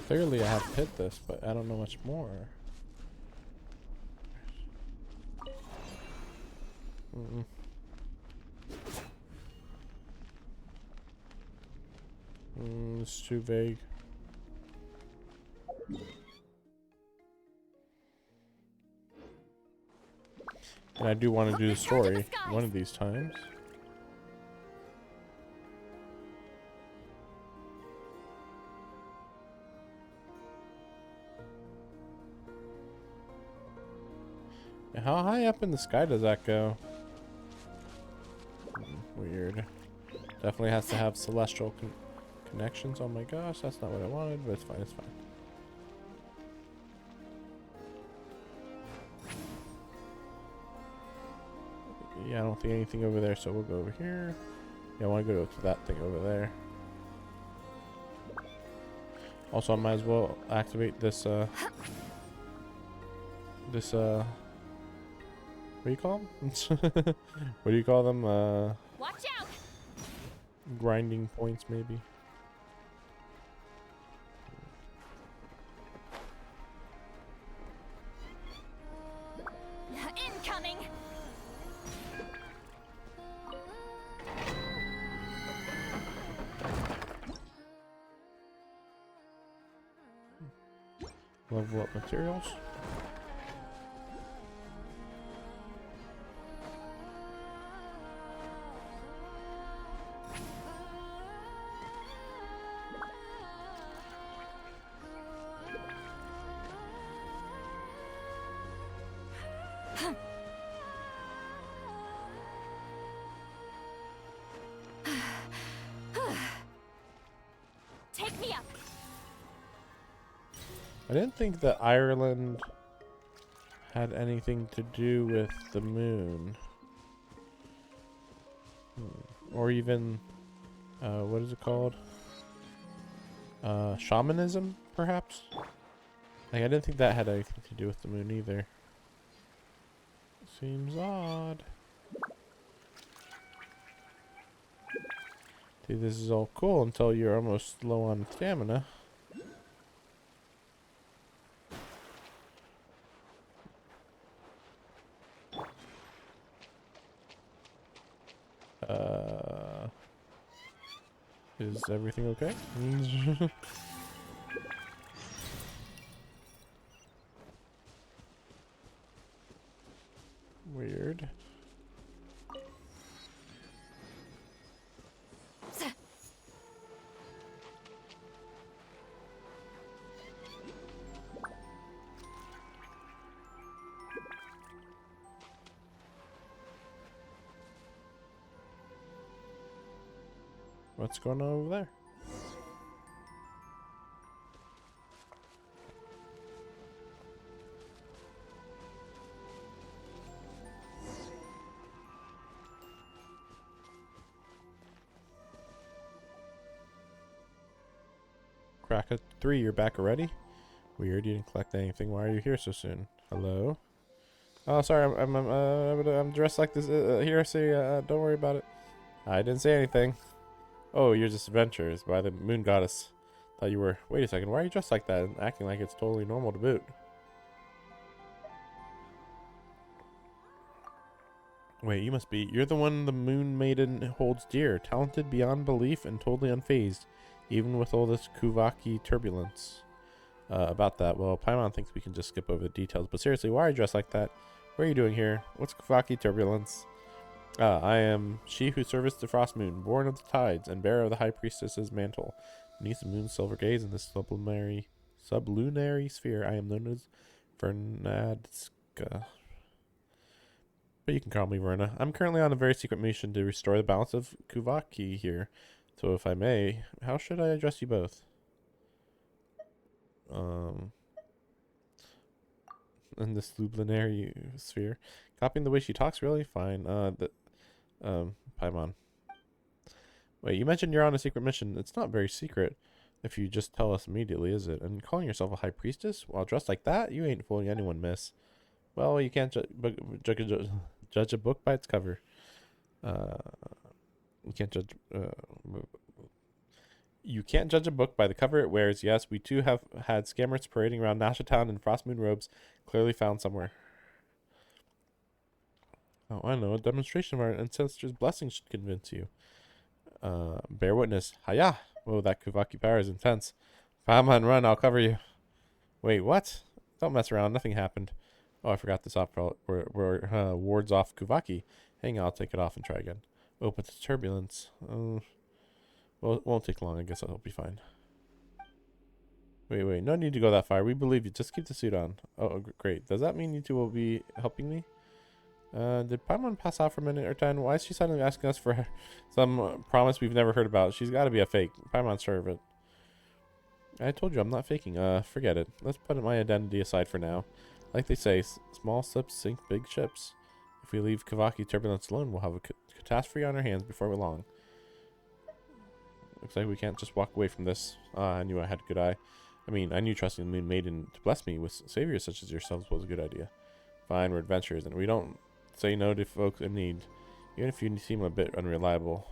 Clearly I have hit this, but I don't know much more. It's too vague. And I do want to do the story one of these times. How high up in the sky does that go? Weird. Definitely has to have celestial connections. Oh my gosh, that's not what I wanted, but it's fine, it's fine. Yeah, I don't think anything over there, so we'll go over here. Yeah, I want to go to that thing over there. Also, I might as well activate this, what do you call them? What do you call them? Watch out! Grinding points, maybe. Incoming! Level up materials. Take me up! I didn't think that Ireland had anything to do with the moon. Or even, what is it called? Shamanism, perhaps? Like, I didn't think that had anything to do with the moon either. Seems odd. See, this is all cool until you're almost low on stamina. Is everything okay? Weird. What's going on over there? Crack 3, you're back already? Weird, you didn't collect anything. Why are you here so soon? Hello? Oh, sorry, I'm dressed like this. Here, say, don't worry about it. I didn't say anything. Oh, you're just adventurers by the moon goddess. Thought you were. Wait a second, why are you dressed like that and acting like it's totally normal to boot? Wait, you must be. You're the one the moon maiden holds dear. Talented beyond belief and totally unfazed, even with all this Kuvaki turbulence. About that, well, Paimon thinks we can just skip over the details, but seriously, why are you dressed like that? What are you doing here? What's Kuvaki turbulence? I am she who serviced the frost moon, born of the tides, and bearer of the high priestess's mantle. Beneath the moon's silver gaze in this sublunary sphere, I am known as Vernadska. But you can call me Verna. I'm currently on a very secret mission to restore the balance of Kuvaki here. So if I may, how should I address you both? In this sublunary sphere. Copying the way she talks, really? Fine. Paimon. Wait, you mentioned you're on a secret mission. It's not very secret if you just tell us immediately, is it? And calling yourself a high priestess while dressed like that? You ain't fooling anyone, miss. Well, you can't judge a book by its cover. You can't judge... You can't judge a book by the cover it wears. Yes, we too have had scammers parading around Nasha Town in frost moon robes, clearly found somewhere. Oh, I know. A demonstration of our ancestors' blessing should convince you. Bear witness. Hiya! Whoa, that Kuvaki power is intense. Paimon, run, I'll cover you. Wait, what? Don't mess around, nothing happened. Oh, I forgot this off wards off Kuvaki. Hang on, I'll take it off and try again. Oh, but the turbulence. Well, it won't take long. I guess I'll be fine. Wait. No need to go that far. We believe you. Just keep the suit on. Oh, great. Does that mean you two will be helping me? Did Paimon pass out for a minute or 10? Why is she suddenly asking us for some promise we've never heard about? She's got to be a fake. Paimon's sure of it. I told you I'm not faking. Forget it. Let's put my identity aside for now. Like they say, small slips sink big ships. If we leave Kavaki turbulence alone, we'll have a catastrophe on our hands before long. Looks like we can't just walk away from this. I knew I had a good eye. I mean, I knew trusting the Moon Maiden to bless me with saviors such as yourselves was a good idea. Fine, we're adventurers, and we don't say no to folk in need, even if you seem a bit unreliable.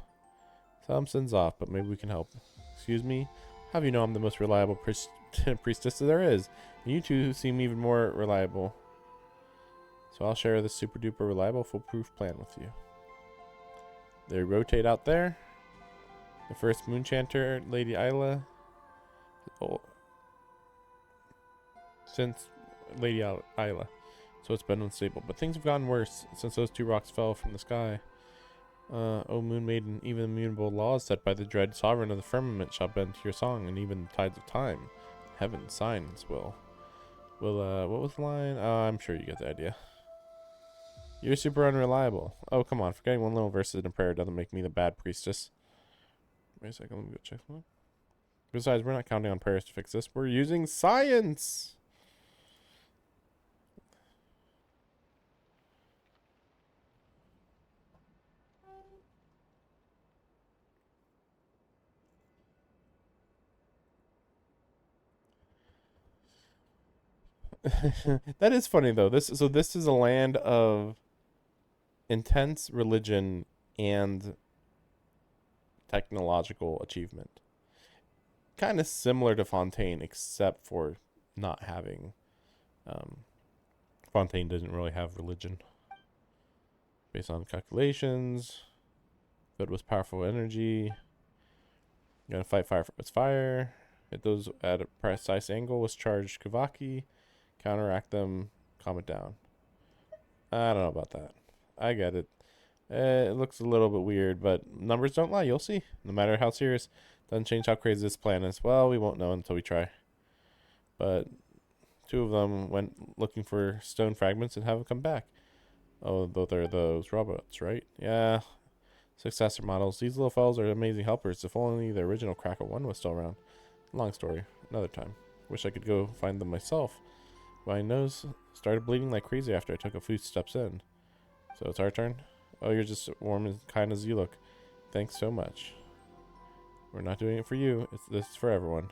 Something's off, but maybe we can help. Excuse me? How do you know I'm the most reliable priestess there is? And you two seem even more reliable. So I'll share this super duper reliable foolproof plan with you. They rotate out there. The first moon chanter, Lady Isla. Oh, since Lady Isla. So it's been unstable. But things have gotten worse since those two rocks fell from the sky. O Moon Maiden, even the immutable laws set by the dread sovereign of the firmament shall bend to your song, and even the tides of time. Heaven's signs will. What was the line? I'm sure you get the idea. You're super unreliable. Oh, come on. Forgetting one little verse in a prayer doesn't make me the bad priestess. Wait a second. Let me go check that. Besides, we're not counting on prayers to fix this. We're using science! That is funny though. This is a land of intense religion and technological achievement. Kind of similar to Fontaine, except for not having. Fontaine doesn't really have religion. Based on calculations, filled with powerful energy. You're gonna fight fire for its fire. Hit those at a precise angle with charged Kavaki. Counteract them, calm it down. I don't know about that. I get it. It looks a little bit weird, but numbers don't lie. You'll see. No matter how serious, doesn't change how crazy this plan is. Well, we won't know until we try. But two of them went looking for stone fragments and haven't come back. Oh, they're those robots, right? Yeah. Successor models. These little fellows are amazing helpers. If only the original Cracker 1 was still around. Long story. Another time. Wish I could go find them myself. My nose started bleeding like crazy after I took a few steps in. So it's our turn? Oh, you're just warm and kind as you look. Thanks so much. We're not doing it for you. This is for everyone.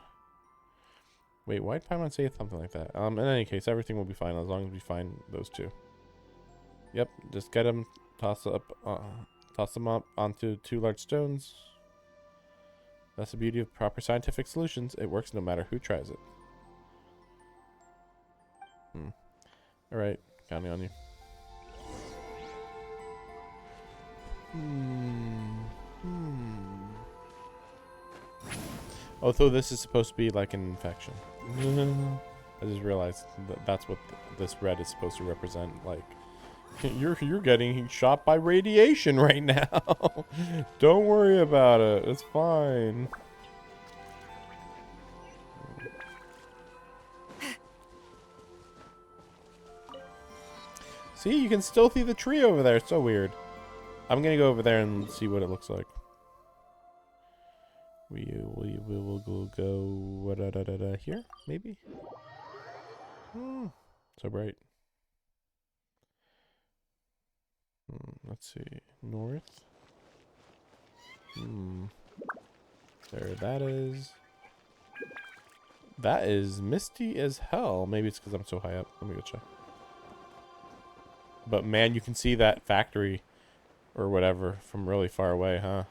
Wait, why did Paimon say something like that? In any case, everything will be fine as long as we find those two. Yep, just get them, toss them up onto two large stones. That's the beauty of proper scientific solutions. It works no matter who tries it. Alright, counting on you. Although this is supposed to be like an infection. I just realized that's what this red is supposed to represent. Like, you're getting shot by radiation right now. Don't worry about it. It's fine. See, you can still see the tree over there. It's so weird. I'm gonna go over there and see what it looks like. We will go here, maybe. So bright. Let's see, north. There, that is. That is misty as hell. Maybe it's because I'm so high up. Let me go check. But man, you can see that factory or whatever from really far away, huh?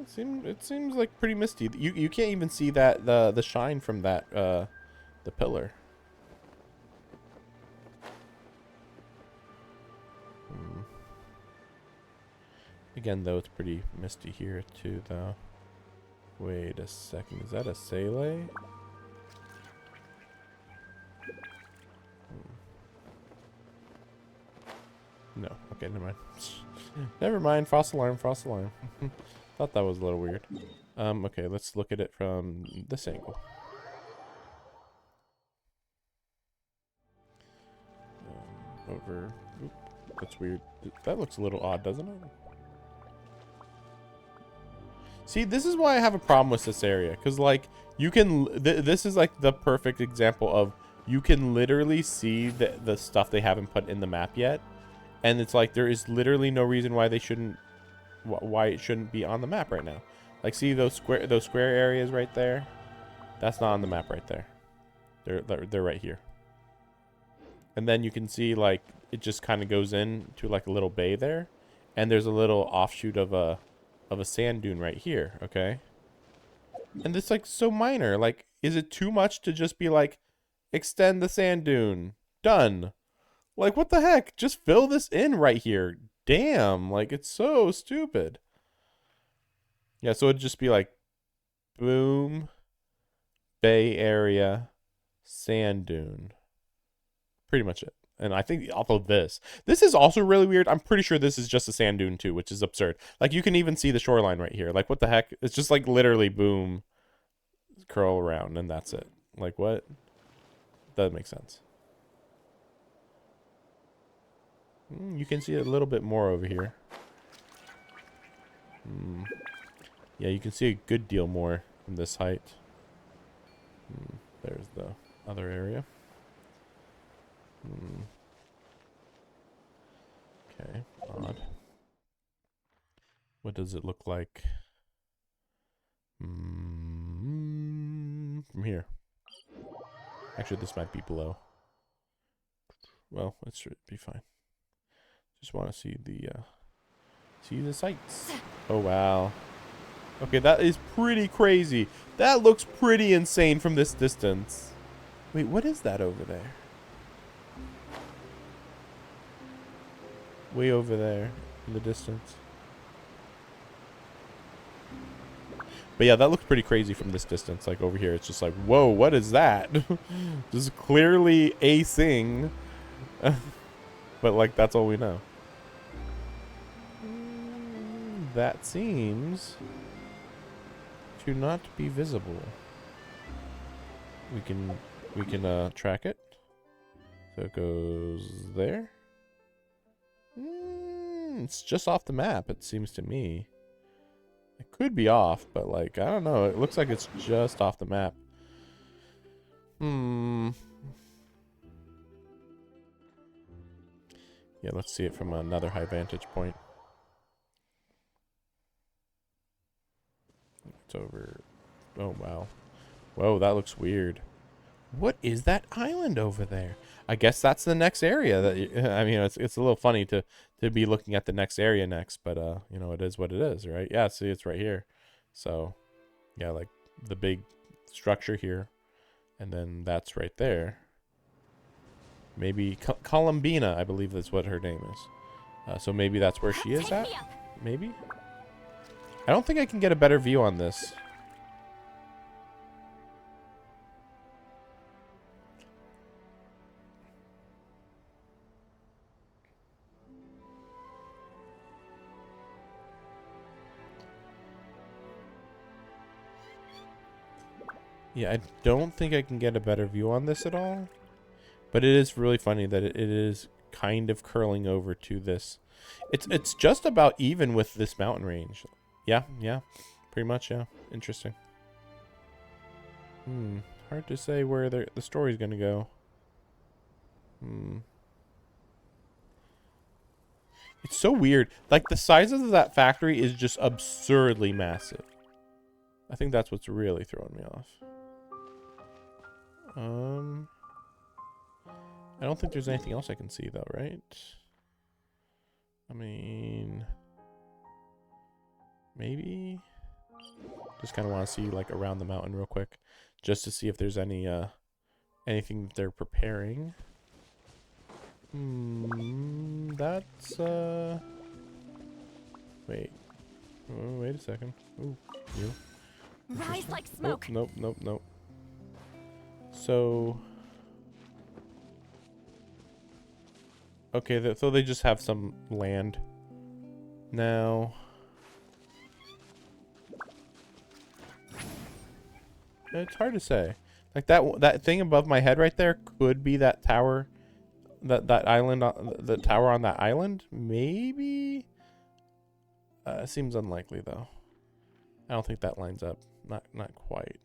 It seems like pretty misty. You can't even see that the shine from that the pillar. Again, though, it's pretty misty here too, though. Wait a second, is that a Sele? No, okay, never mind. Never mind, false alarm, false alarm. Thought that was a little weird. Okay, let's look at it from this angle. Over. Oop, that's weird. That looks a little odd, doesn't it? See, this is why I have a problem with this area. Because, like, you can... this is, like, the perfect example of... You can literally see the stuff they haven't put in the map yet. And it's like, there is literally no reason why they shouldn't... Why it shouldn't be on the map right now. Like, see those square areas right there? That's not on the map right there. They're right here. And then you can see, like, it just kind of goes in to, like, a little bay there. And there's a little offshoot of a sand dune right here, okay? And it's, like, so minor. Like, is it too much to just be, like, extend the sand dune? Done. Like, what the heck? Just fill this in right here. Damn. Like, it's so stupid. Yeah, so it'd just be, like, boom, bay area, sand dune. Pretty much it. And I think although this is also really weird. I'm pretty sure this is just a sand dune too, which is absurd. Like you can even see the shoreline right here. Like what the heck? It's just like literally boom, curl around and that's it. Like what? That makes sense. You can see a little bit more over here. Yeah, you can see a good deal more from this height. There's the other area. Okay, odd. What does it look like from here? Actually, this might be below. Well, it should be fine. Just want to see the sights. Oh wow. Okay, that is pretty crazy. That looks pretty insane from this distance. Wait, what is that over there? Way over there in the distance. But yeah, that looks pretty crazy from this distance. Like over here, it's just like, whoa, what is that? This is clearly a thing. But like, that's all we know. That seems to not be visible. We can track it. So it goes there. It's just off the map, it seems to me. It could be off, but like, I don't know. It looks like it's just off the map. Yeah, let's see it from another high vantage point. It's over. Oh, wow. Whoa, that looks weird. What is that island over there? I guess that's the next area. That I mean, it's a little funny to be looking at the next area next, but you know, it is what it is, right? Yeah, see, it's right here. So, yeah, like the big structure here, and then that's right there. Maybe Columbina, I believe that's what her name is. So maybe that's where she is at. Maybe. I don't think I can get a better view on this. Yeah, I don't think I can get a better view on this at all. But it is really funny that it is kind of curling over to this. It's just about even with this mountain range. Yeah, pretty much, yeah. Interesting. Hard to say where the story's gonna go. It's so weird. Like, the size of that factory is just absurdly massive. I think that's what's really throwing me off. I don't think there's anything else I can see, though, right? I mean... Maybe? Just kind of want to see like around the mountain real quick, just to see if there's any anything that they're preparing. That's wait. Oh, wait a second. Ooh, you. Rise like smoke. Nope, nope, nope, nope. So, okay, so they just have some land now. It's hard to say. Like that thing above my head right there could be that tower, that island, the tower on that island. Maybe. Seems unlikely though. I don't think that lines up. Not quite.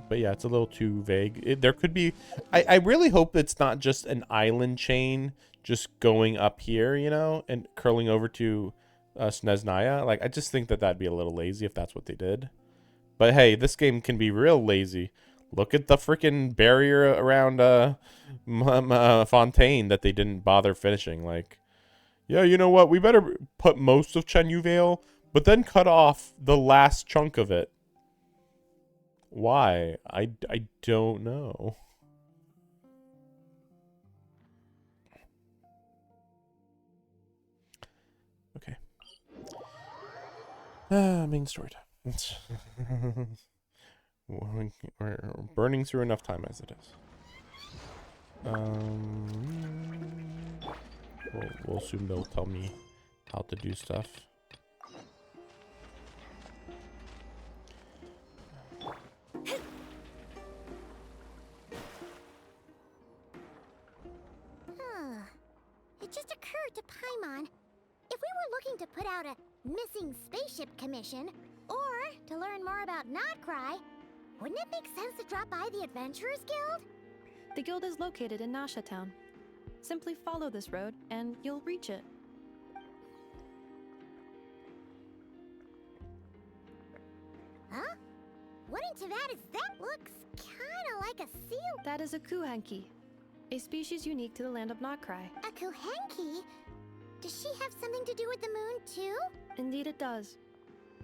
But yeah, it's a little too vague. There could be. I really hope it's not just an island chain just going up here, you know, and curling over to Snezhnaya. Like, I just think that that'd be a little lazy if that's what they did. But hey, this game can be real lazy. Look at the freaking barrier around Fontaine that they didn't bother finishing. Like, yeah, you know what? We better put most of Chenyu Vale, but then cut off the last chunk of it. Why? I don't know. Okay. Main story time. We're burning through enough time as it is. We'll assume they'll tell me how to do stuff. It just occurred to Paimon, if we were looking to put out a missing spaceship commission, or to learn more about Nod-Krai, wouldn't it make sense to drop by the Adventurers Guild? The guild is located in Nasha Town. Simply follow this road and you'll reach it. Huh? What into that is that? Looks kinda like a seal. That is a Kuhanki, a species unique to the land of Nod-Krai. A Kuhenki? Does she have something to do with the moon, too? Indeed it does.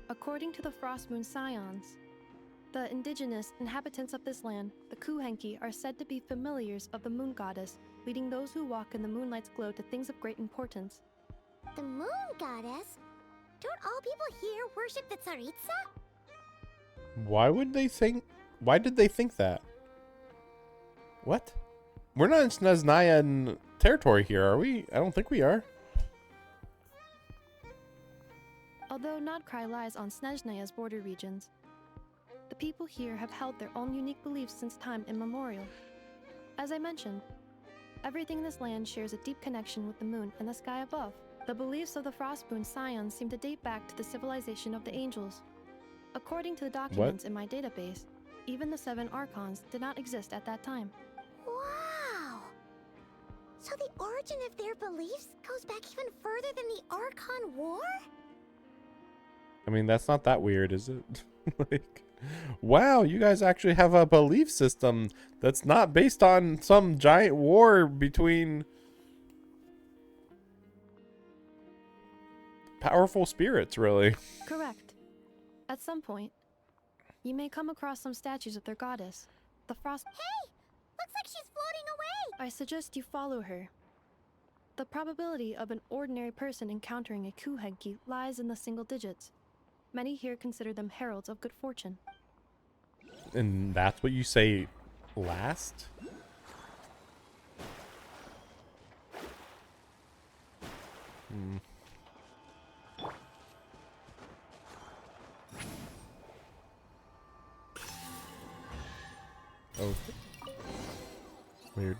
According to the Frost Moon Scions, the indigenous inhabitants of this land, the Kuhenki, are said to be familiars of the moon goddess, leading those who walk in the moonlight's glow to things of great importance. The moon goddess? Don't all people here worship the Tsaritsa? Why did they think that? What? We're not in Snezhnaya territory here, are we? I don't think we are. Although Nod-Krai lies on Snezhnaya's border regions, the people here have held their own unique beliefs since time immemorial. As I mentioned, everything in this land shares a deep connection with the moon and the sky above. The beliefs of the Frost Moon Scions seem to date back to the civilization of the angels. According to the documents in my database, even the 7 Archons did not exist at that time. Wow! So the origin of their beliefs goes back even further than the Archon War? I mean, that's not that weird, is it? Like, wow, you guys actually have a belief system that's not based on some giant war between powerful spirits, really. Correct. At some point, you may come across some statues of their goddess, the Frost... Hey! Looks like she's floating away! I suggest you follow her. The probability of an ordinary person encountering a Kuhenki lies in the single digits. Many here consider them heralds of good fortune. And that's what you say last? Hmm. Oh. Weird.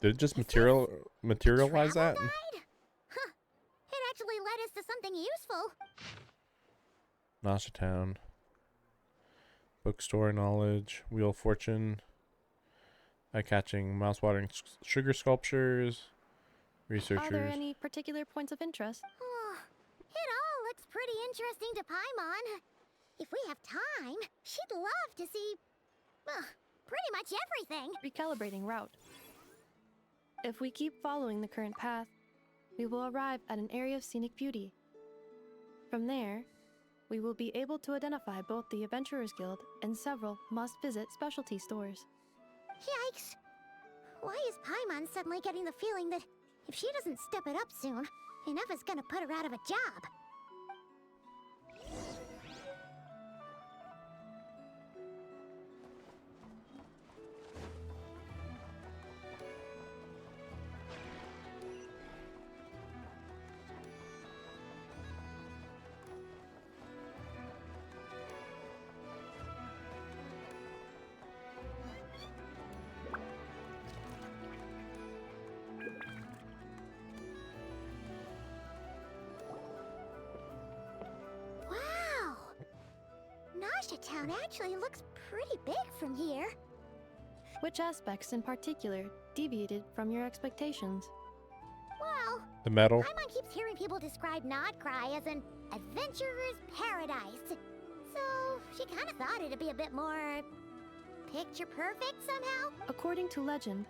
Did it just materialize that? Huh. It actually led us to something useful. Nasha Town. Bookstore knowledge. Wheel of Fortune. Eye-catching mouse-watering sugar sculptures. Researchers. Are there any particular points of interest? Oh, it all looks pretty interesting to Paimon. If we have time, she'd love to see... pretty much everything. Recalibrating route. If we keep following the current path, we will arrive at an area of scenic beauty. From there, we will be able to identify both the Adventurers Guild and several must-visit specialty stores. Yikes! Why is Paimon suddenly getting the feeling that if she doesn't step it up soon, enough is gonna put her out of a job? Wow! Nasha Town actually looks pretty big from here. Which aspects in particular deviated from your expectations? Well, The metal. Paimon keeps hearing people describe Nod-Krai as an adventurer's paradise. So she kind of thought it'd be a bit more picture perfect somehow. According to legend,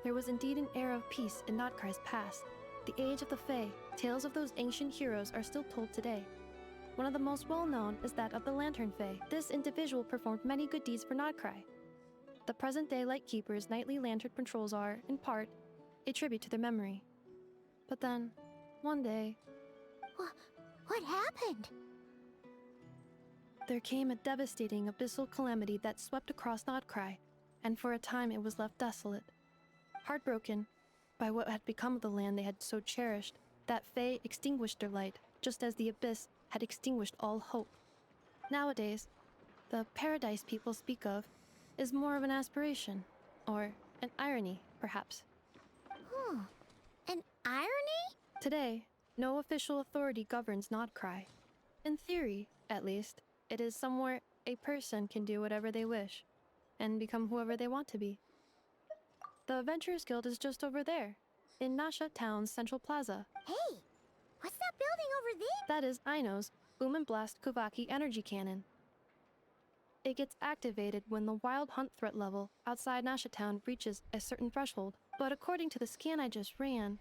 there was indeed an era of peace in Nod-Krai's past. The age of the Fae, tales of those ancient heroes are still told today. One of the most well-known is that of the Lantern Fae. This individual performed many good deeds for Nod-Krai. The present-day Lightkeeper's nightly lantern patrols are, in part, a tribute to their memory. But then, one day, What happened? there came a devastating abyssal calamity that swept across Nod-Krai, and for a time it was left desolate. Heartbroken by what had become of the land they had so cherished, that Fae extinguished their light, just as the abyss had extinguished all hope. Nowadays, the paradise people speak of is more of an aspiration, or an irony, perhaps. An irony? Today, no official authority governs Nod-Krai. In theory, at least, it is somewhere a person can do whatever they wish, and become whoever they want to be. The Adventurers Guild is just over there, in Nasha Town's central plaza. Hey, what's that building over there? That is Aino's Boom and Blast Kuvaki energy cannon. It gets activated when the wild hunt threat level outside Nasha Town reaches a certain threshold. But according to the scan I just ran,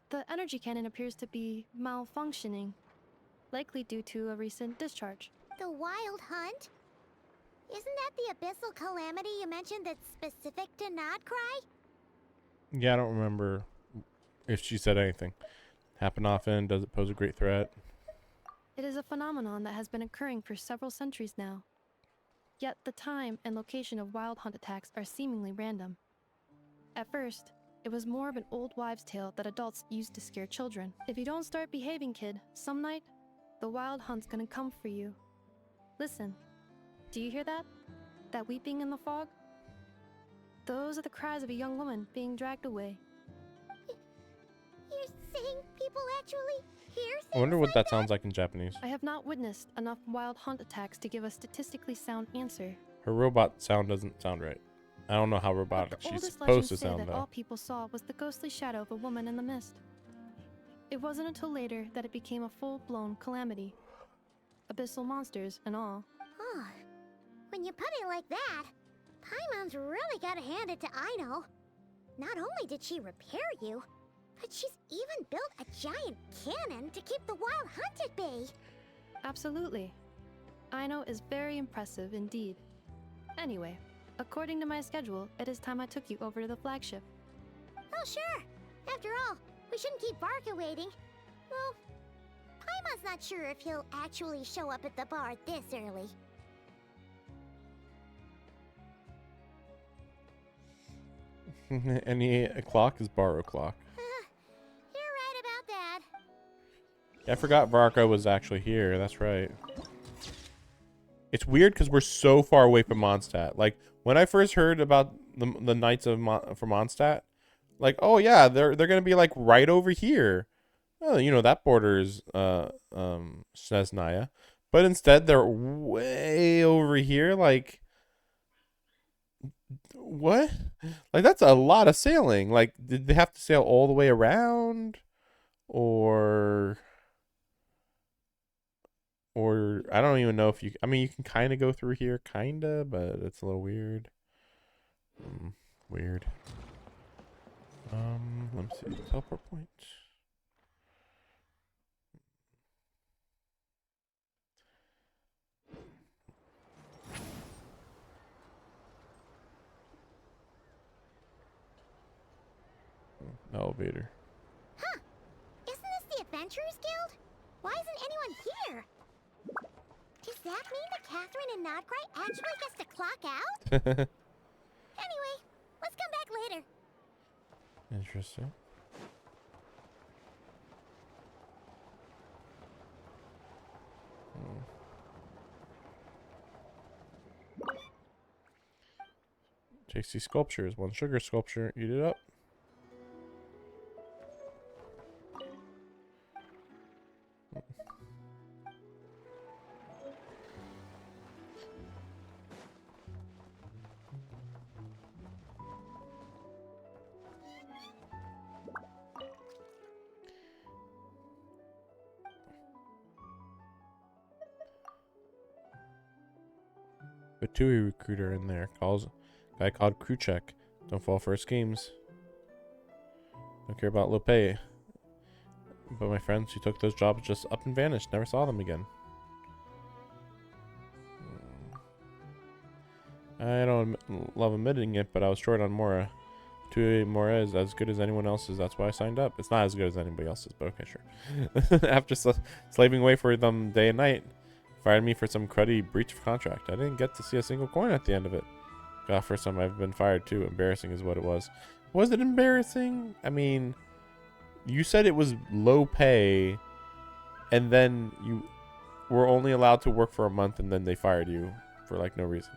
the energy cannon appears to be malfunctioning, likely due to a recent discharge. The Wild Hunt? Isn't that the abyssal calamity you mentioned that's specific to Nod-Krai? Yeah, I don't remember if she said anything. Happen often? Does it pose a great threat? It is a phenomenon that has been occurring for several centuries now. Yet the time and location of wild hunt attacks are seemingly random. At first, it was more of an old wives' tale that adults used to scare children. If you don't start behaving, kid, some night, the wild hunt's gonna come for you. Listen, do you hear that? That weeping in the fog? Those are the cries of a young woman being dragged away. You're saying people actually hear things I wonder what like that sounds like in Japanese. I have not witnessed enough wild hunt attacks to give a statistically sound answer. Her robot sound doesn't sound right. I don't know how But robotic the she's oldest supposed legends to say sound that all though. people saw was the ghostly shadow of a woman in the mist. It wasn't until later that it became a full-blown calamity. Abyssal monsters and all. Oh, when you put it like that, Paimon's really gotta hand it to Aino. Not only did she repair you, but she's even built a giant cannon to keep the wild hunt at bay. Absolutely. Aino is very impressive indeed. Anyway, according to my schedule, it is time I took you over to the flagship. Oh, sure. After all, we shouldn't keep Barca waiting. Well, Paimon's not sure if he'll actually show up at the bar this early. Any o'clock is bar o'clock. You're right about that. Yeah, I forgot Varka was actually here. That's right. It's weird because we're so far away from Mondstadt. Like when I first heard about the Knights of from Mondstadt, like, oh yeah, they're gonna be like right over here. Oh, you know that borders Snezhnaya, but instead they're way over here. Like, what? Like that's a lot of sailing. Like, did they have to sail all the way around, or I don't even know if you. I mean, you can kind of go through here, kinda, but it's a little weird. Weird. Let me see. Teleport point. Elevator. Huh. Isn't this the Adventurers Guild? Why isn't anyone here? Does that mean that Catherine and Nod-Krai actually gets to clock out? Anyway, let's come back later. Interesting. Tasty sculptures. 1 sugar sculpture. Eat it up. A TUI recruiter in there calls guy called Kruchek. Don't fall for his schemes. Don't care about low pay. But my friends who took those jobs just up and vanished. Never saw them again. I don't love admitting it, but I was short on Mora. TUI Mora is as good as anyone else's. That's why I signed up. It's not as good as anybody else's, but okay, sure. After slaving away for them day and night, fired me for some cruddy breach of contract. I didn't get to see a single coin at the end of it. God, first time I've been fired too. Embarrassing is what it was. Was it embarrassing? I mean, you said it was low pay, and then you were only allowed to work for a month, and then they fired you for like no reason.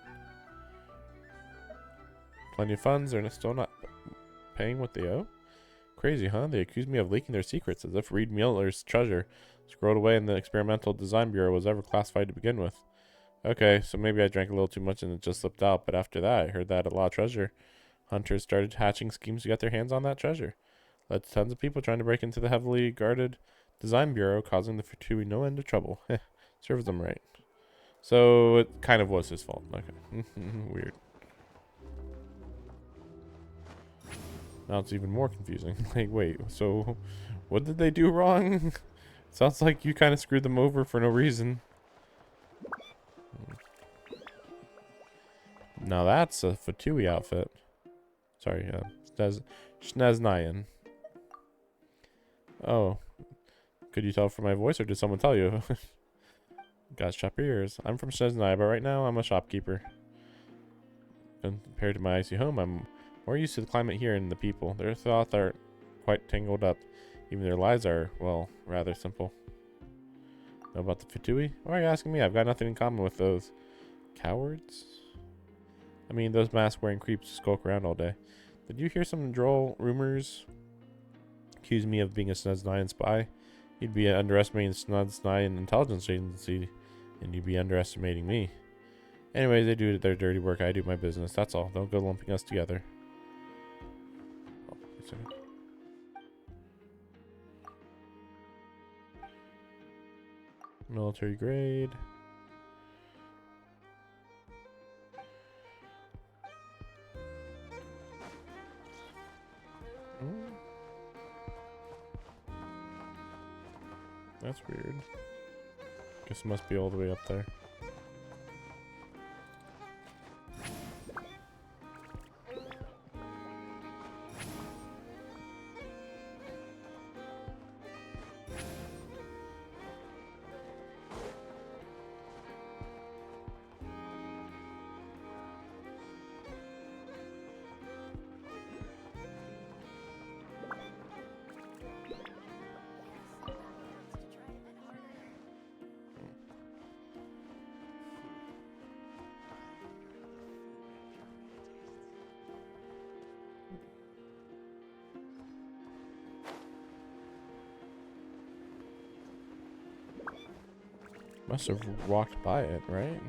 Plenty of funds, they're still not paying what they owe? Crazy, huh? They accused me of leaking their secrets, as if Reed Miller's treasure squirreled away in the Experimental Design Bureau was ever classified to begin with. Okay, so maybe I drank a little too much and it just slipped out, but after that I heard that a lot of treasure hunters started hatching schemes to get their hands on that treasure. Led to tons of people trying to break into the heavily guarded Design Bureau, causing the TUI no end of trouble. Serves them right. So it kind of was his fault. Okay. Weird. Now it's even more confusing. Like, wait, so what did they do wrong? Sounds like you kind of screwed them over for no reason. Now that's a Fatui outfit. Sorry, Schneznayan. Oh. Could you tell from my voice, or did someone tell you? Gotta shop your ears. I'm from Schneznaya, but right now I'm a shopkeeper. Compared to my icy home, I'm more used to the climate here and the people. Their thoughts are quite tangled up. Even their lives are, well, rather simple. Know about the Fatui? Why are you asking me? I've got nothing in common with those cowards. I mean, those mask-wearing creeps skulk around all day. Did you hear some droll rumors? Accuse me of being a Sneznayan spy? You'd be underestimating Sneznayan intelligence agency, and you'd be underestimating me. Anyways, they do their dirty work, I do my business. That's all. Don't go lumping us together. Oh, wait a second. Military grade. That's weird. Guess it must be all the way up there. Must have walked by it, right?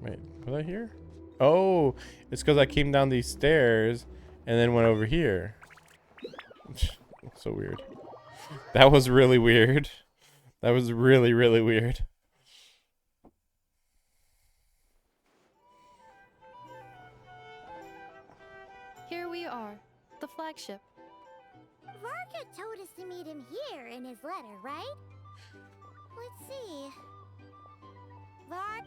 Wait, was I here? Oh, it's because I came down these stairs and then went over here. So weird. That was really weird. That was really, really weird. Here we are, the flagship. Varka told us to meet him here in his letter, right? Let's see. Vark.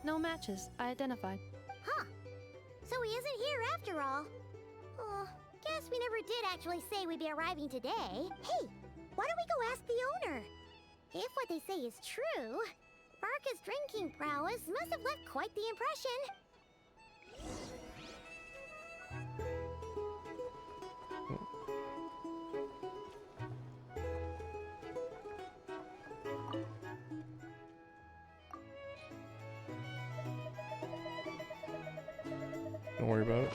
No matches. I identified. Huh. So he isn't here after all. Oh, guess we never did actually say we'd be arriving today. Hey, why don't we go ask the owner? If what they say is true, Varka's drinking prowess must have left quite the impression. Don't worry about it.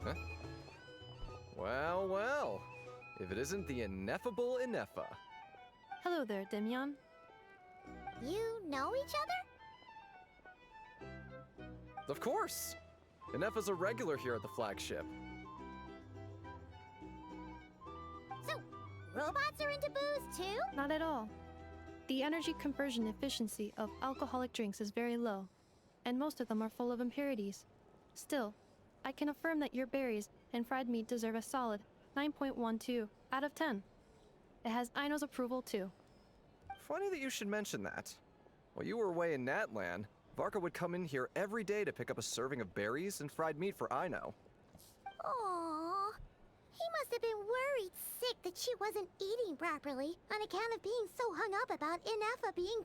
Huh? Well, well. If it isn't the ineffable Ineffa. Hello there, Demyon. You know each other? Of course! Ineffa's a regular here at the flagship. So, robots are into booze too? Not at all. The energy conversion efficiency of alcoholic drinks is very low, and most of them are full of impurities. Still, I can affirm that your berries and fried meat deserve a solid 9.12 out of 10. It has Aino's approval too. Funny that you should mention that. While you were away in Natlan, Varka would come in here every day to pick up a serving of berries and fried meat for Aino. Aww. He must have been worried sick that she wasn't eating properly on account of being so hung up about Ineffa being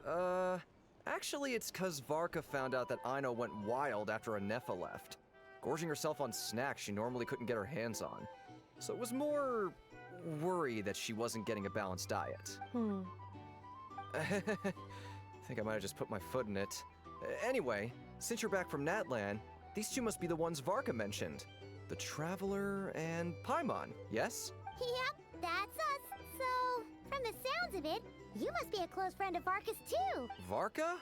gone. Actually it's 'cause Varka found out that Aino went wild after Ineffa left, gorging herself on snacks she normally couldn't get her hands on. So it was more worry that she wasn't getting a balanced diet. I think I might have just put my foot in it. Anyway, since you're back from Natlan, these two must be the ones Varka mentioned. The Traveler and Paimon, yes? Yep, that's us. So, from the sounds of it, you must be a close friend of Varka's too. Varka?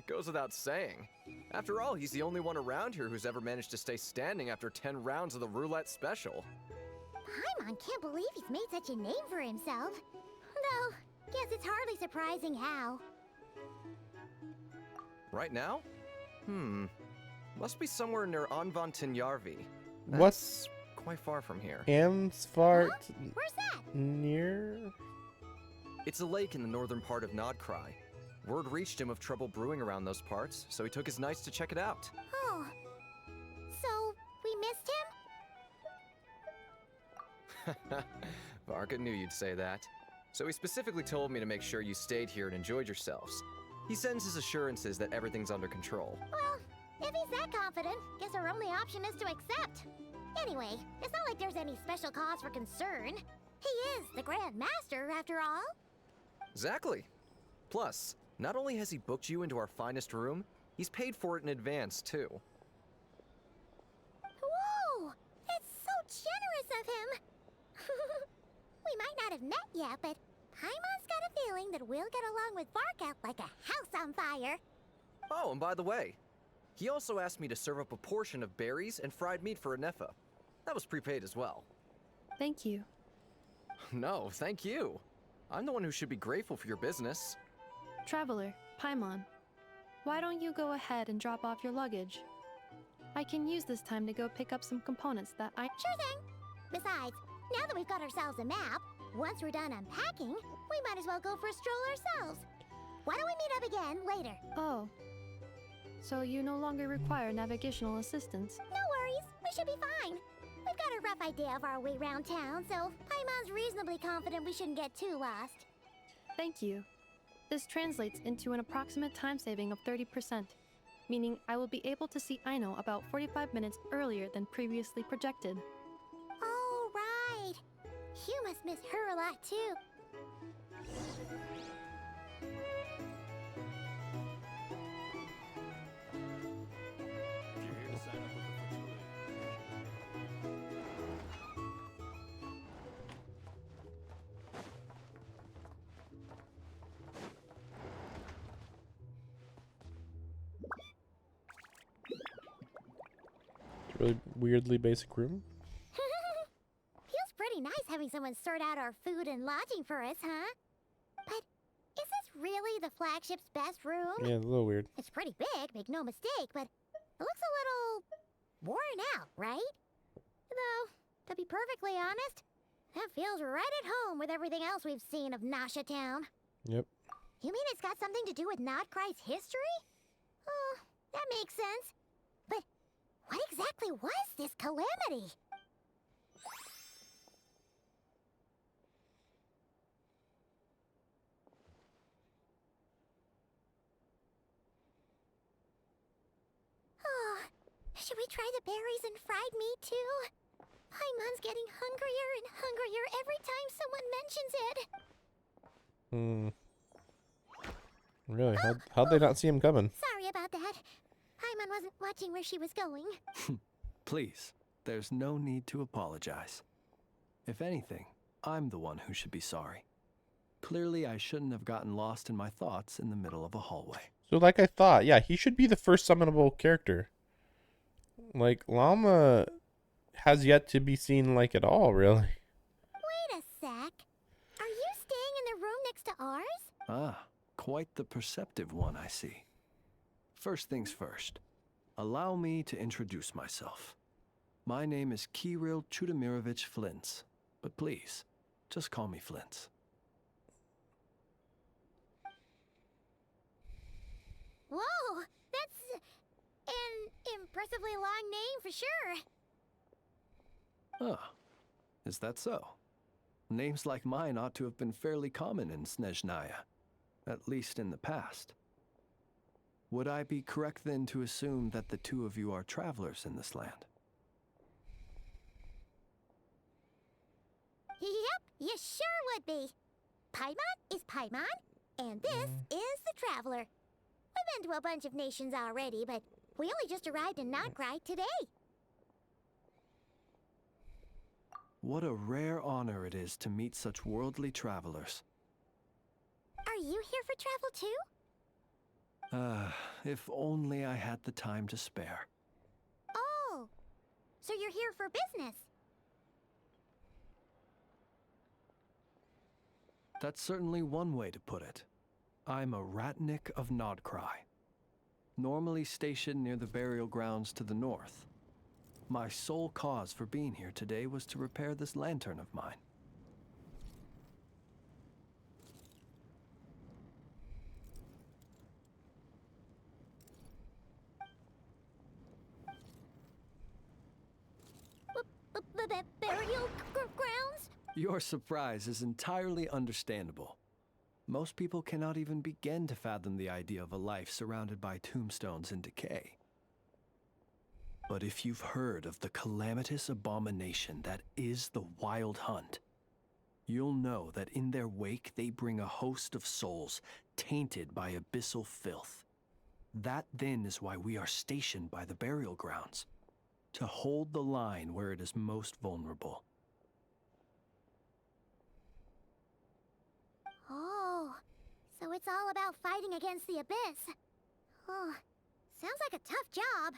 Goes without saying. After all, he's the only one around here who's ever managed to stay standing after 10 rounds of the roulette special. Paimon can't believe he's made such a name for himself. Though, guess it's hardly surprising how. Right now? Must be somewhere near Anvantinyarvi. What's quite far from here. Amsfart Where's that? near? It's a lake in the northern part of Nod-Krai. Word reached him of trouble brewing around those parts, so he took his knights to check it out. Oh. So, we missed him? Varka knew you'd say that. So he specifically told me to make sure you stayed here and enjoyed yourselves. He sends his assurances that everything's under control. Well, if he's that confident, guess our only option is to accept. Anyway, it's not like there's any special cause for concern. He is the Grand Master, after all. Exactly. Plus, not only has he booked you into our finest room, he's paid for it in advance, too. Whoa! That's so generous of him! We might not have met yet, but Paimon's got a feeling that we'll get along with Varka like a house on fire. Oh, and by the way, he also asked me to serve up a portion of berries and fried meat for Ineffa. That was prepaid as well. Thank you. No, thank you. I'm the one who should be grateful for your business. Traveler, Paimon, why don't you go ahead and drop off your luggage? I can use this time to go pick up some components that I— Sure thing. Besides, now that we've got ourselves a map, once we're done unpacking, we might as well go for a stroll ourselves. Why don't we meet up again later? Oh. So you no longer require navigational assistance? No worries, we should be fine. We've got a rough idea of our way around town, so Paimon's reasonably confident we shouldn't get too lost. Thank you. This translates into an approximate time saving of 30%, meaning I will be able to see Aino about 45 minutes earlier than previously projected. Oh, right. You must miss her a lot, too. If you're here to sign up with the Fortuli. It's a really weirdly basic room. Feels pretty nice having someone sort out our food and lodging for us, huh? But is this really the flagship's best room? Yeah, it's a little weird. It's pretty big, make no mistake, but it looks a little worn out, right? Though, to be perfectly honest, that feels right at home with everything else we've seen of Nasha Town. Yep. You mean it's got something to do with Nod-Krai's history? Oh, that makes sense. But what exactly was this calamity? Oh, should we try the berries and fried meat too? Paimon's getting hungrier and hungrier every time someone mentions it. Really? How'd they not see him coming? Sorry about that. Paimon wasn't watching where she was going. Please, there's no need to apologize. If anything, I'm the one who should be sorry. Clearly, I shouldn't have gotten lost in my thoughts in the middle of a hallway. So like I thought, yeah, he should be the first summonable character. Like, Llama has yet to be seen like at all, really. Wait a sec. Are you staying in the room next to ours? Ah, quite the perceptive one, I see. First things first, allow me to introduce myself. My name is Kirill Chudamirovich Flintz, but please, just call me Flintz. Whoa, that's an impressively long name for sure. Ah, is that so? Names like mine ought to have been fairly common in Snezhnaya, at least in the past. Would I be correct then to assume that the two of you are travelers in this land? Yep, you sure would be. Paimon is Paimon, and this is the Traveler. We've been to a bunch of nations already, but we only just arrived in Nod-Krai today. What a rare honor it is to meet such worldly travelers. Are you here for travel too? If only I had the time to spare. Oh, so you're here for business? That's certainly one way to put it. I'm a Ratnik of Nod-Krai, normally stationed near the burial grounds to the north. My sole cause for being here today was to repair this lantern of mine. Burial grounds? Your surprise is entirely understandable. Most people cannot even begin to fathom the idea of a life surrounded by tombstones and decay. But if you've heard of the calamitous abomination that is the Wild Hunt, you'll know that in their wake they bring a host of souls tainted by abyssal filth. That then is why we are stationed by the burial grounds, to hold the line where it is most vulnerable. Oh, so it's all about fighting against the abyss. Oh, sounds like a tough job.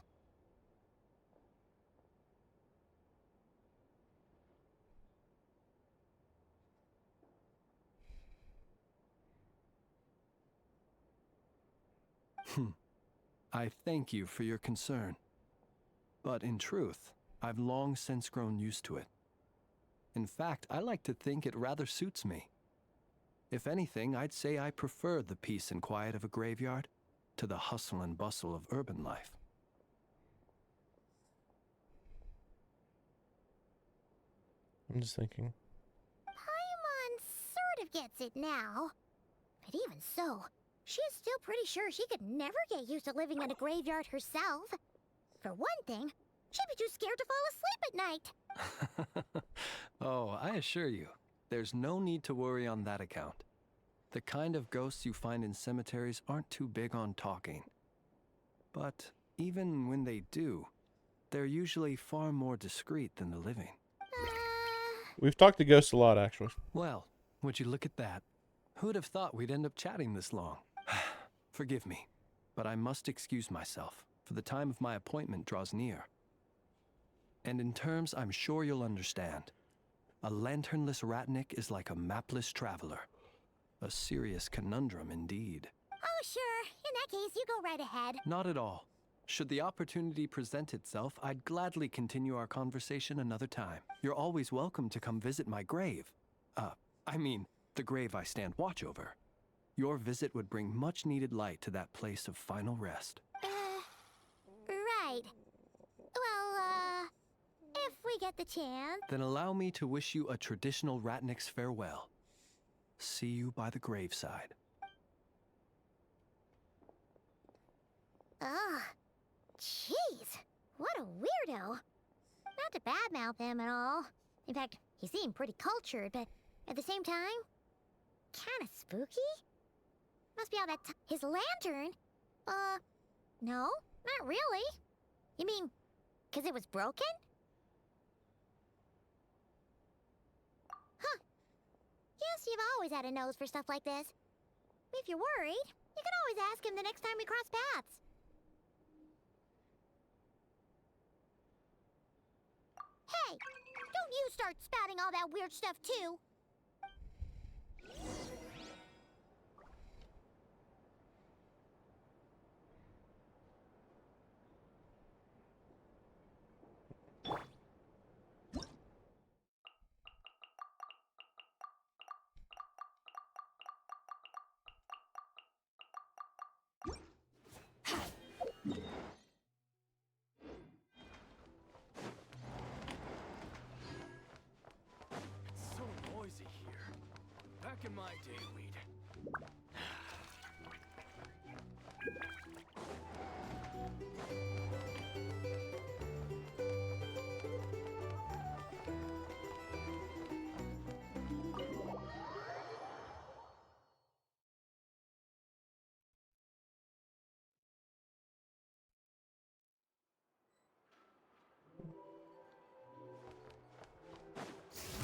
I thank you for your concern. But in truth, I've long since grown used to it. In fact, I like to think it rather suits me. If anything, I'd say I prefer the peace and quiet of a graveyard to the hustle and bustle of urban life. I'm just thinking. Paimon sort of gets it now. But even so, she is still pretty sure she could never get used to living in a graveyard herself. For one thing, she'd be too scared to fall asleep at night. Oh, I assure you, there's no need to worry on that account. The kind of ghosts you find in cemeteries aren't too big on talking. But even when they do, they're usually far more discreet than the living. We've talked to ghosts a lot, actually. Well, would you look at that? Who'd have thought we'd end up chatting this long? Forgive me, but I must excuse myself, for the time of my appointment draws near. And in terms I'm sure you'll understand, a lanternless Ratnik is like a mapless traveler. A serious conundrum indeed. Oh, sure. In that case, you go right ahead. Not at all. Should the opportunity present itself, I'd gladly continue our conversation another time. You're always welcome to come visit my grave. I mean, the grave I stand watch over. Your visit would bring much needed light to that place of final rest. Right. Well, if we get the chance. Then allow me to wish you a traditional Ratnik's farewell. See you by the graveside. Ugh. Jeez. What a weirdo. Not to badmouth him at all. In fact, he seemed pretty cultured, but at the same time, kinda spooky? Must be all that his lantern? No, not really. You mean, 'cause it was broken? Huh. Guess you've always had a nose for stuff like this. If you're worried, you can always ask him the next time we cross paths. Hey, don't you start spouting all that weird stuff too. So noisy here. Back in my day, we'd...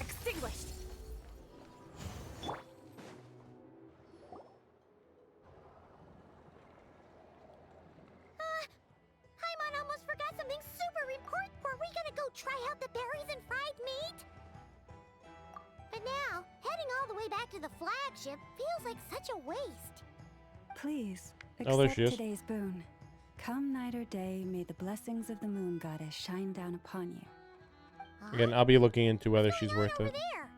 Extinguished. Paimon almost forgot something super important. Were we gonna go try out the berries and fried meat? But now, heading all the way back to the flagship feels like such a waste. Please, Oh, there accept she is. today's boon. Come night or day, may the blessings of the moon goddess shine down upon you. Again, I'll be looking into whether she's worth Over it. there.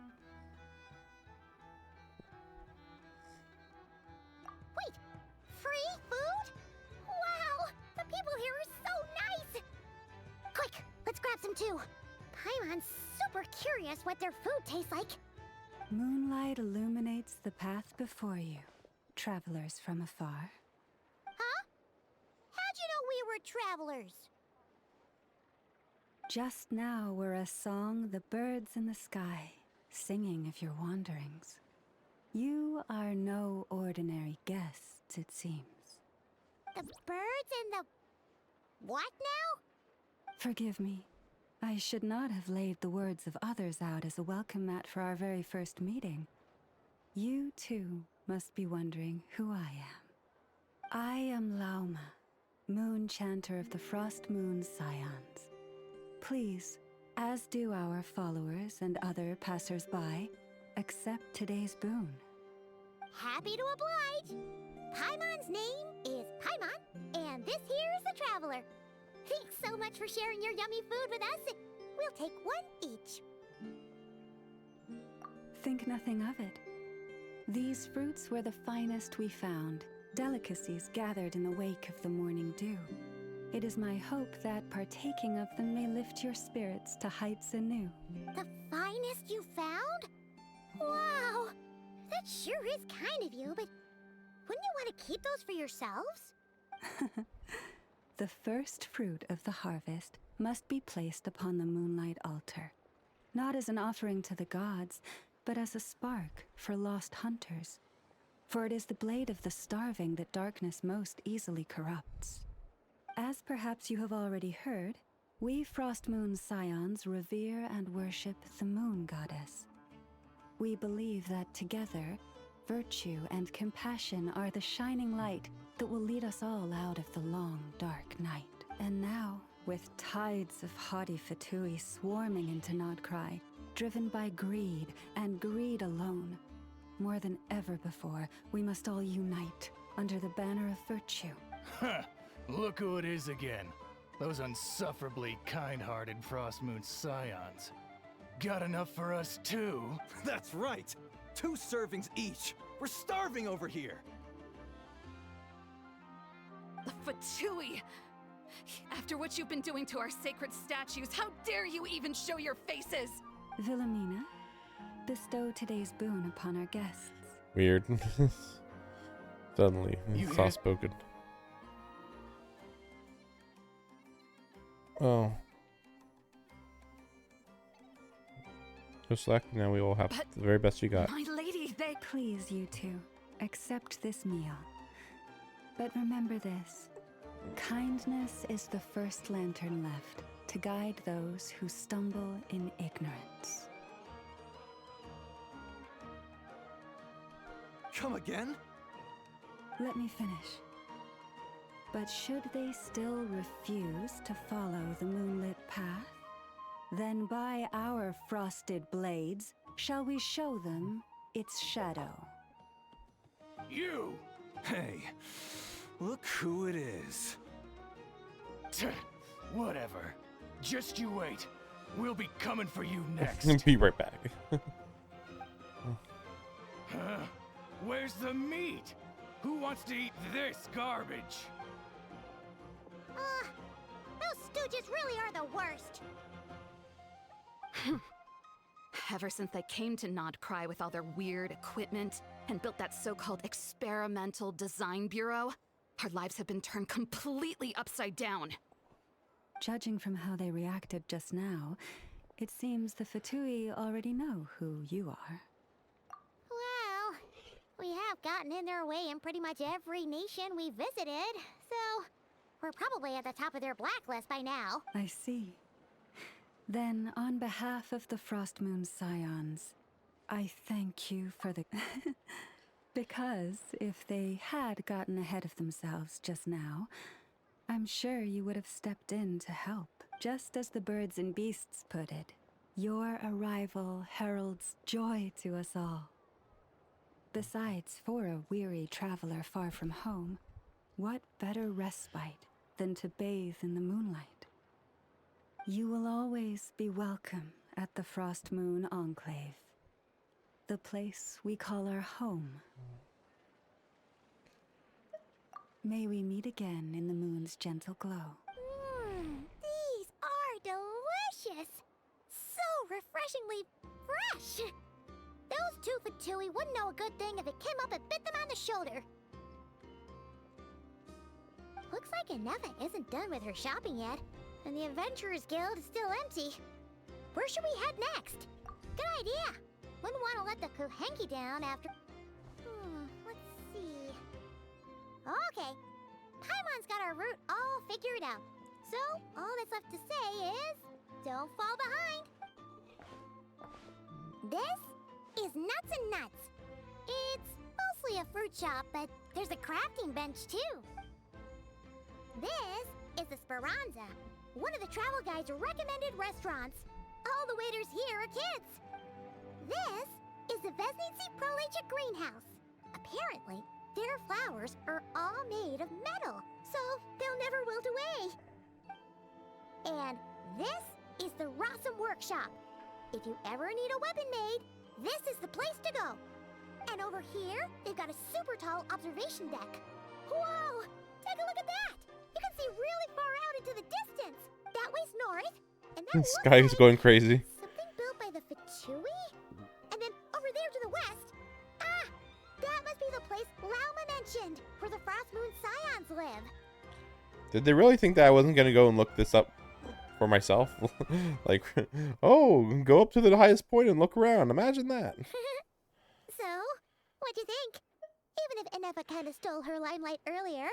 Wait, free food? Wow, the people here are so nice. Quick, let's grab some too. Paimon's super curious what their food tastes like. Moonlight illuminates the path before you, travelers from afar. Huh? How'd you know we were travelers? Just now were a song the birds in the sky, singing of your wanderings. You are no ordinary guests, it seems. The birds and the... what now? Forgive me. I should not have laid the words of others out as a welcome mat for our very first meeting. You, too, must be wondering who I am. I am Lauma, moon chanter of the Frost Moon Scions. Please, as do our followers and other passers-by, accept today's boon. Happy to oblige. Paimon's name is Paimon, and this here is the traveler. Thanks so much for sharing your yummy food with us. We'll take one each. Think nothing of it. These fruits were the finest we found, delicacies gathered in the wake of the morning dew. It is my hope that partaking of them may lift your spirits to heights anew. The finest you found? Wow! That sure is kind of you, but wouldn't you want to keep those for yourselves? The first fruit of the harvest must be placed upon the moonlight altar, not as an offering to the gods, but as a spark for lost hunters. For it is the blade of the starving that darkness most easily corrupts. As perhaps you have already heard, we Frost Moon Scions revere and worship the moon goddess. We believe that together, virtue and compassion are the shining light that will lead us all out of the long, dark night. And now, with tides of haughty Fatui swarming into Nod-Krai, driven by greed and greed alone, more than ever before, we must all unite under the banner of virtue. Huh. Look who it is again. Those unsufferably kind-hearted Frostmoon scions. Got enough for us too? That's right! 2 servings each! We're starving over here! The Fatui! After what you've been doing to our sacred statues, how dare you even show your faces? Wilhelmina, bestow today's boon upon our guests. Weird. Suddenly, soft spoken. Oh. Just like now, we all have the very best you got. My lady, they. Please, you two, accept this meal. But remember this: kindness is the first lantern left to guide those who stumble in ignorance. Come again? Let me finish. But should they still refuse to follow the moonlit path, then by our frosted blades shall we show them its shadow. You! Hey, look who it is. Whatever. Just you wait. We'll be coming for you next. Be right back. Huh? Where's the meat? Who wants to eat this garbage? Those stooges really are the worst. Ever since they came to Nod-Krai with all their weird equipment and built that so-called experimental design bureau, our lives have been turned completely upside down. Judging from how they reacted just now, it seems the Fatui already know who you are. Well, we have gotten in their way in pretty much every nation we visited, so we're probably at the top of their blacklist by now. I see. Then, on behalf of the Frostmoon Scions, I thank you for the... Because if they had gotten ahead of themselves just now, I'm sure you would have stepped in to help. Just as the birds and beasts put it, your arrival heralds joy to us all. Besides, for a weary traveler far from home, what better respite than to bathe in the moonlight? You will always be welcome at the Frostmoon Enclave, the place we call our home. May we meet again in the moon's gentle glow. These are delicious! So refreshingly fresh! Those 2 Fatui wouldn't know a good thing if it came up and bit them on the shoulder. Looks like Inefa isn't done with her shopping yet, and the Adventurers Guild is still empty. Where should we head next? Good idea! Wouldn't want to let the Kuhenki down after... let's see... Okay, Paimon's got our route all figured out. So, all that's left to say is... don't fall behind! This is Nuts and Nuts. It's mostly a fruit shop, but there's a crafting bench too. This is the Speranza, one of the travel guide's recommended restaurants. All the waiters here are kids. This is the Vesnici Prolegia greenhouse. Apparently, their flowers are all made of metal, so they'll never wilt away. And this is the Rossum Workshop. If you ever need a weapon made, this is the place to go. And over here, they've got a super tall observation deck. Whoa! Take a look at that! You can see really far out into the distance. That way's north, and that This guy is going crazy. something built by the Fatui? And then over there to the west, that must be the place Lauma mentioned, where the Frostmoon Scions live. Did they really think that I wasn't gonna go and look this up for myself? Like, oh, go up to the highest point and look around. Imagine that. So, what'd you think? Even if Inefa kind of stole her limelight earlier,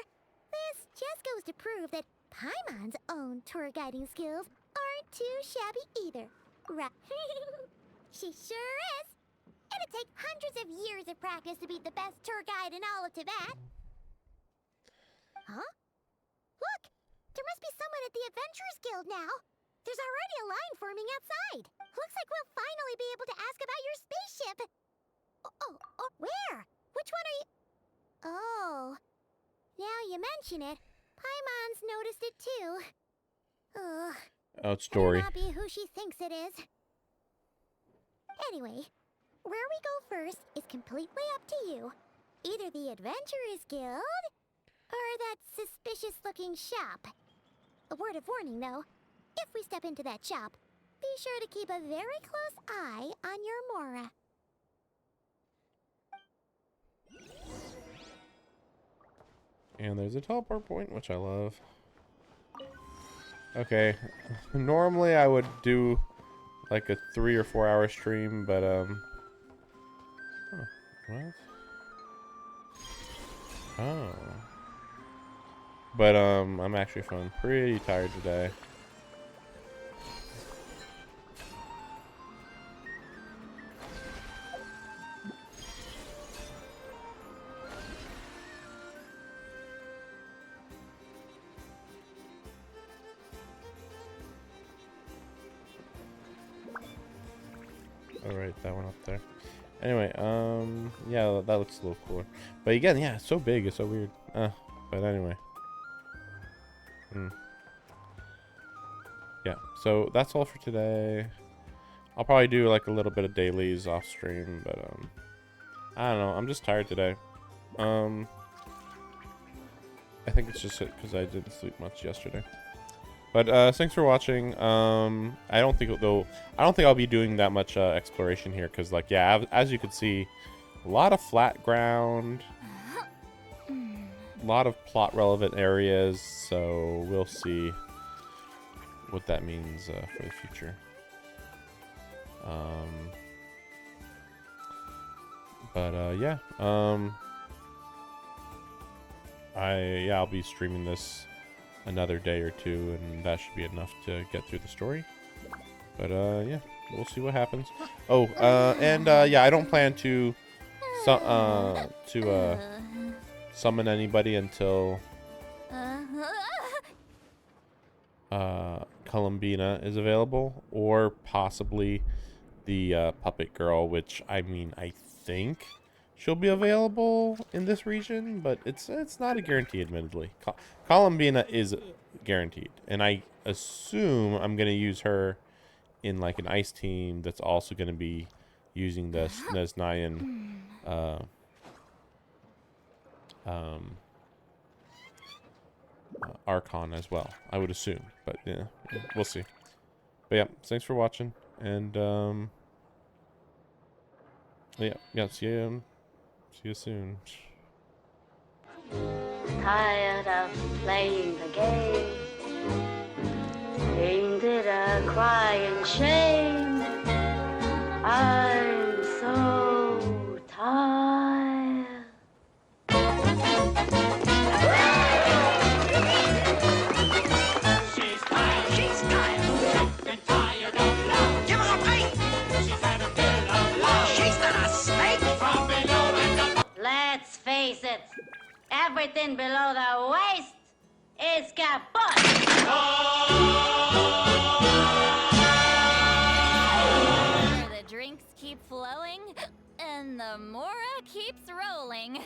this just goes to prove that Paimon's own tour guiding skills aren't too shabby either. Right? She sure is. It'd take hundreds of years of practice to be the best tour guide in all of Tibet. Huh? Look! There must be someone at the Adventurers Guild now. There's already a line forming outside. Looks like we'll finally be able to ask about your spaceship. Oh, where? Which one are you? Oh, now you mention it, Paimon's noticed it too. Ugh. Oh, it's Dory. Better not be who she thinks it is. Anyway, where we go first is completely up to you. Either the Adventurers Guild, or that suspicious-looking shop. A word of warning, though. If we step into that shop, be sure to keep a very close eye on your Mora. And there's a teleport point, which I love. Okay, normally I would do like a 3 or 4 hour stream, but oh, what? Oh. But I'm actually feeling pretty tired today. All right, that one up there. Anyway, yeah, that looks a little cooler. But again, yeah, it's so big, it's so weird. But anyway. Yeah, so that's all for today. I'll probably do like a little bit of dailies off stream, but I don't know. I'm just tired today. I think it's just because I didn't sleep much yesterday. But thanks for watching. I don't think I'll be doing that much exploration here because, like, yeah, as you can see, a lot of flat ground, a lot of plot relevant areas. So we'll see what that means for the future. Yeah. I'll be streaming this another day or two, and that should be enough to get through the story. But yeah, we'll see what happens. Oh, and yeah, I don't plan to summon anybody until Columbina is available, or possibly the puppet girl, which I mean, I think she'll be available in this region, but it's not a guarantee, admittedly. Columbina is guaranteed, and I assume I'm gonna use her in like an ice team that's also gonna be using the Nesnayan Archon as well, I would assume, but yeah, we'll see. But yeah, thanks for watching, and yeah, see you soon. Tired of playing the game, painted a crying shame. I'm so tired. She's tired. She's tired. Sick and tired of love. Give her a break. She's had a fill of love. She's not a snake. From below and above. Let's face it, everything below the waist is kaput. The drinks keep flowing, and the Mora keeps rolling.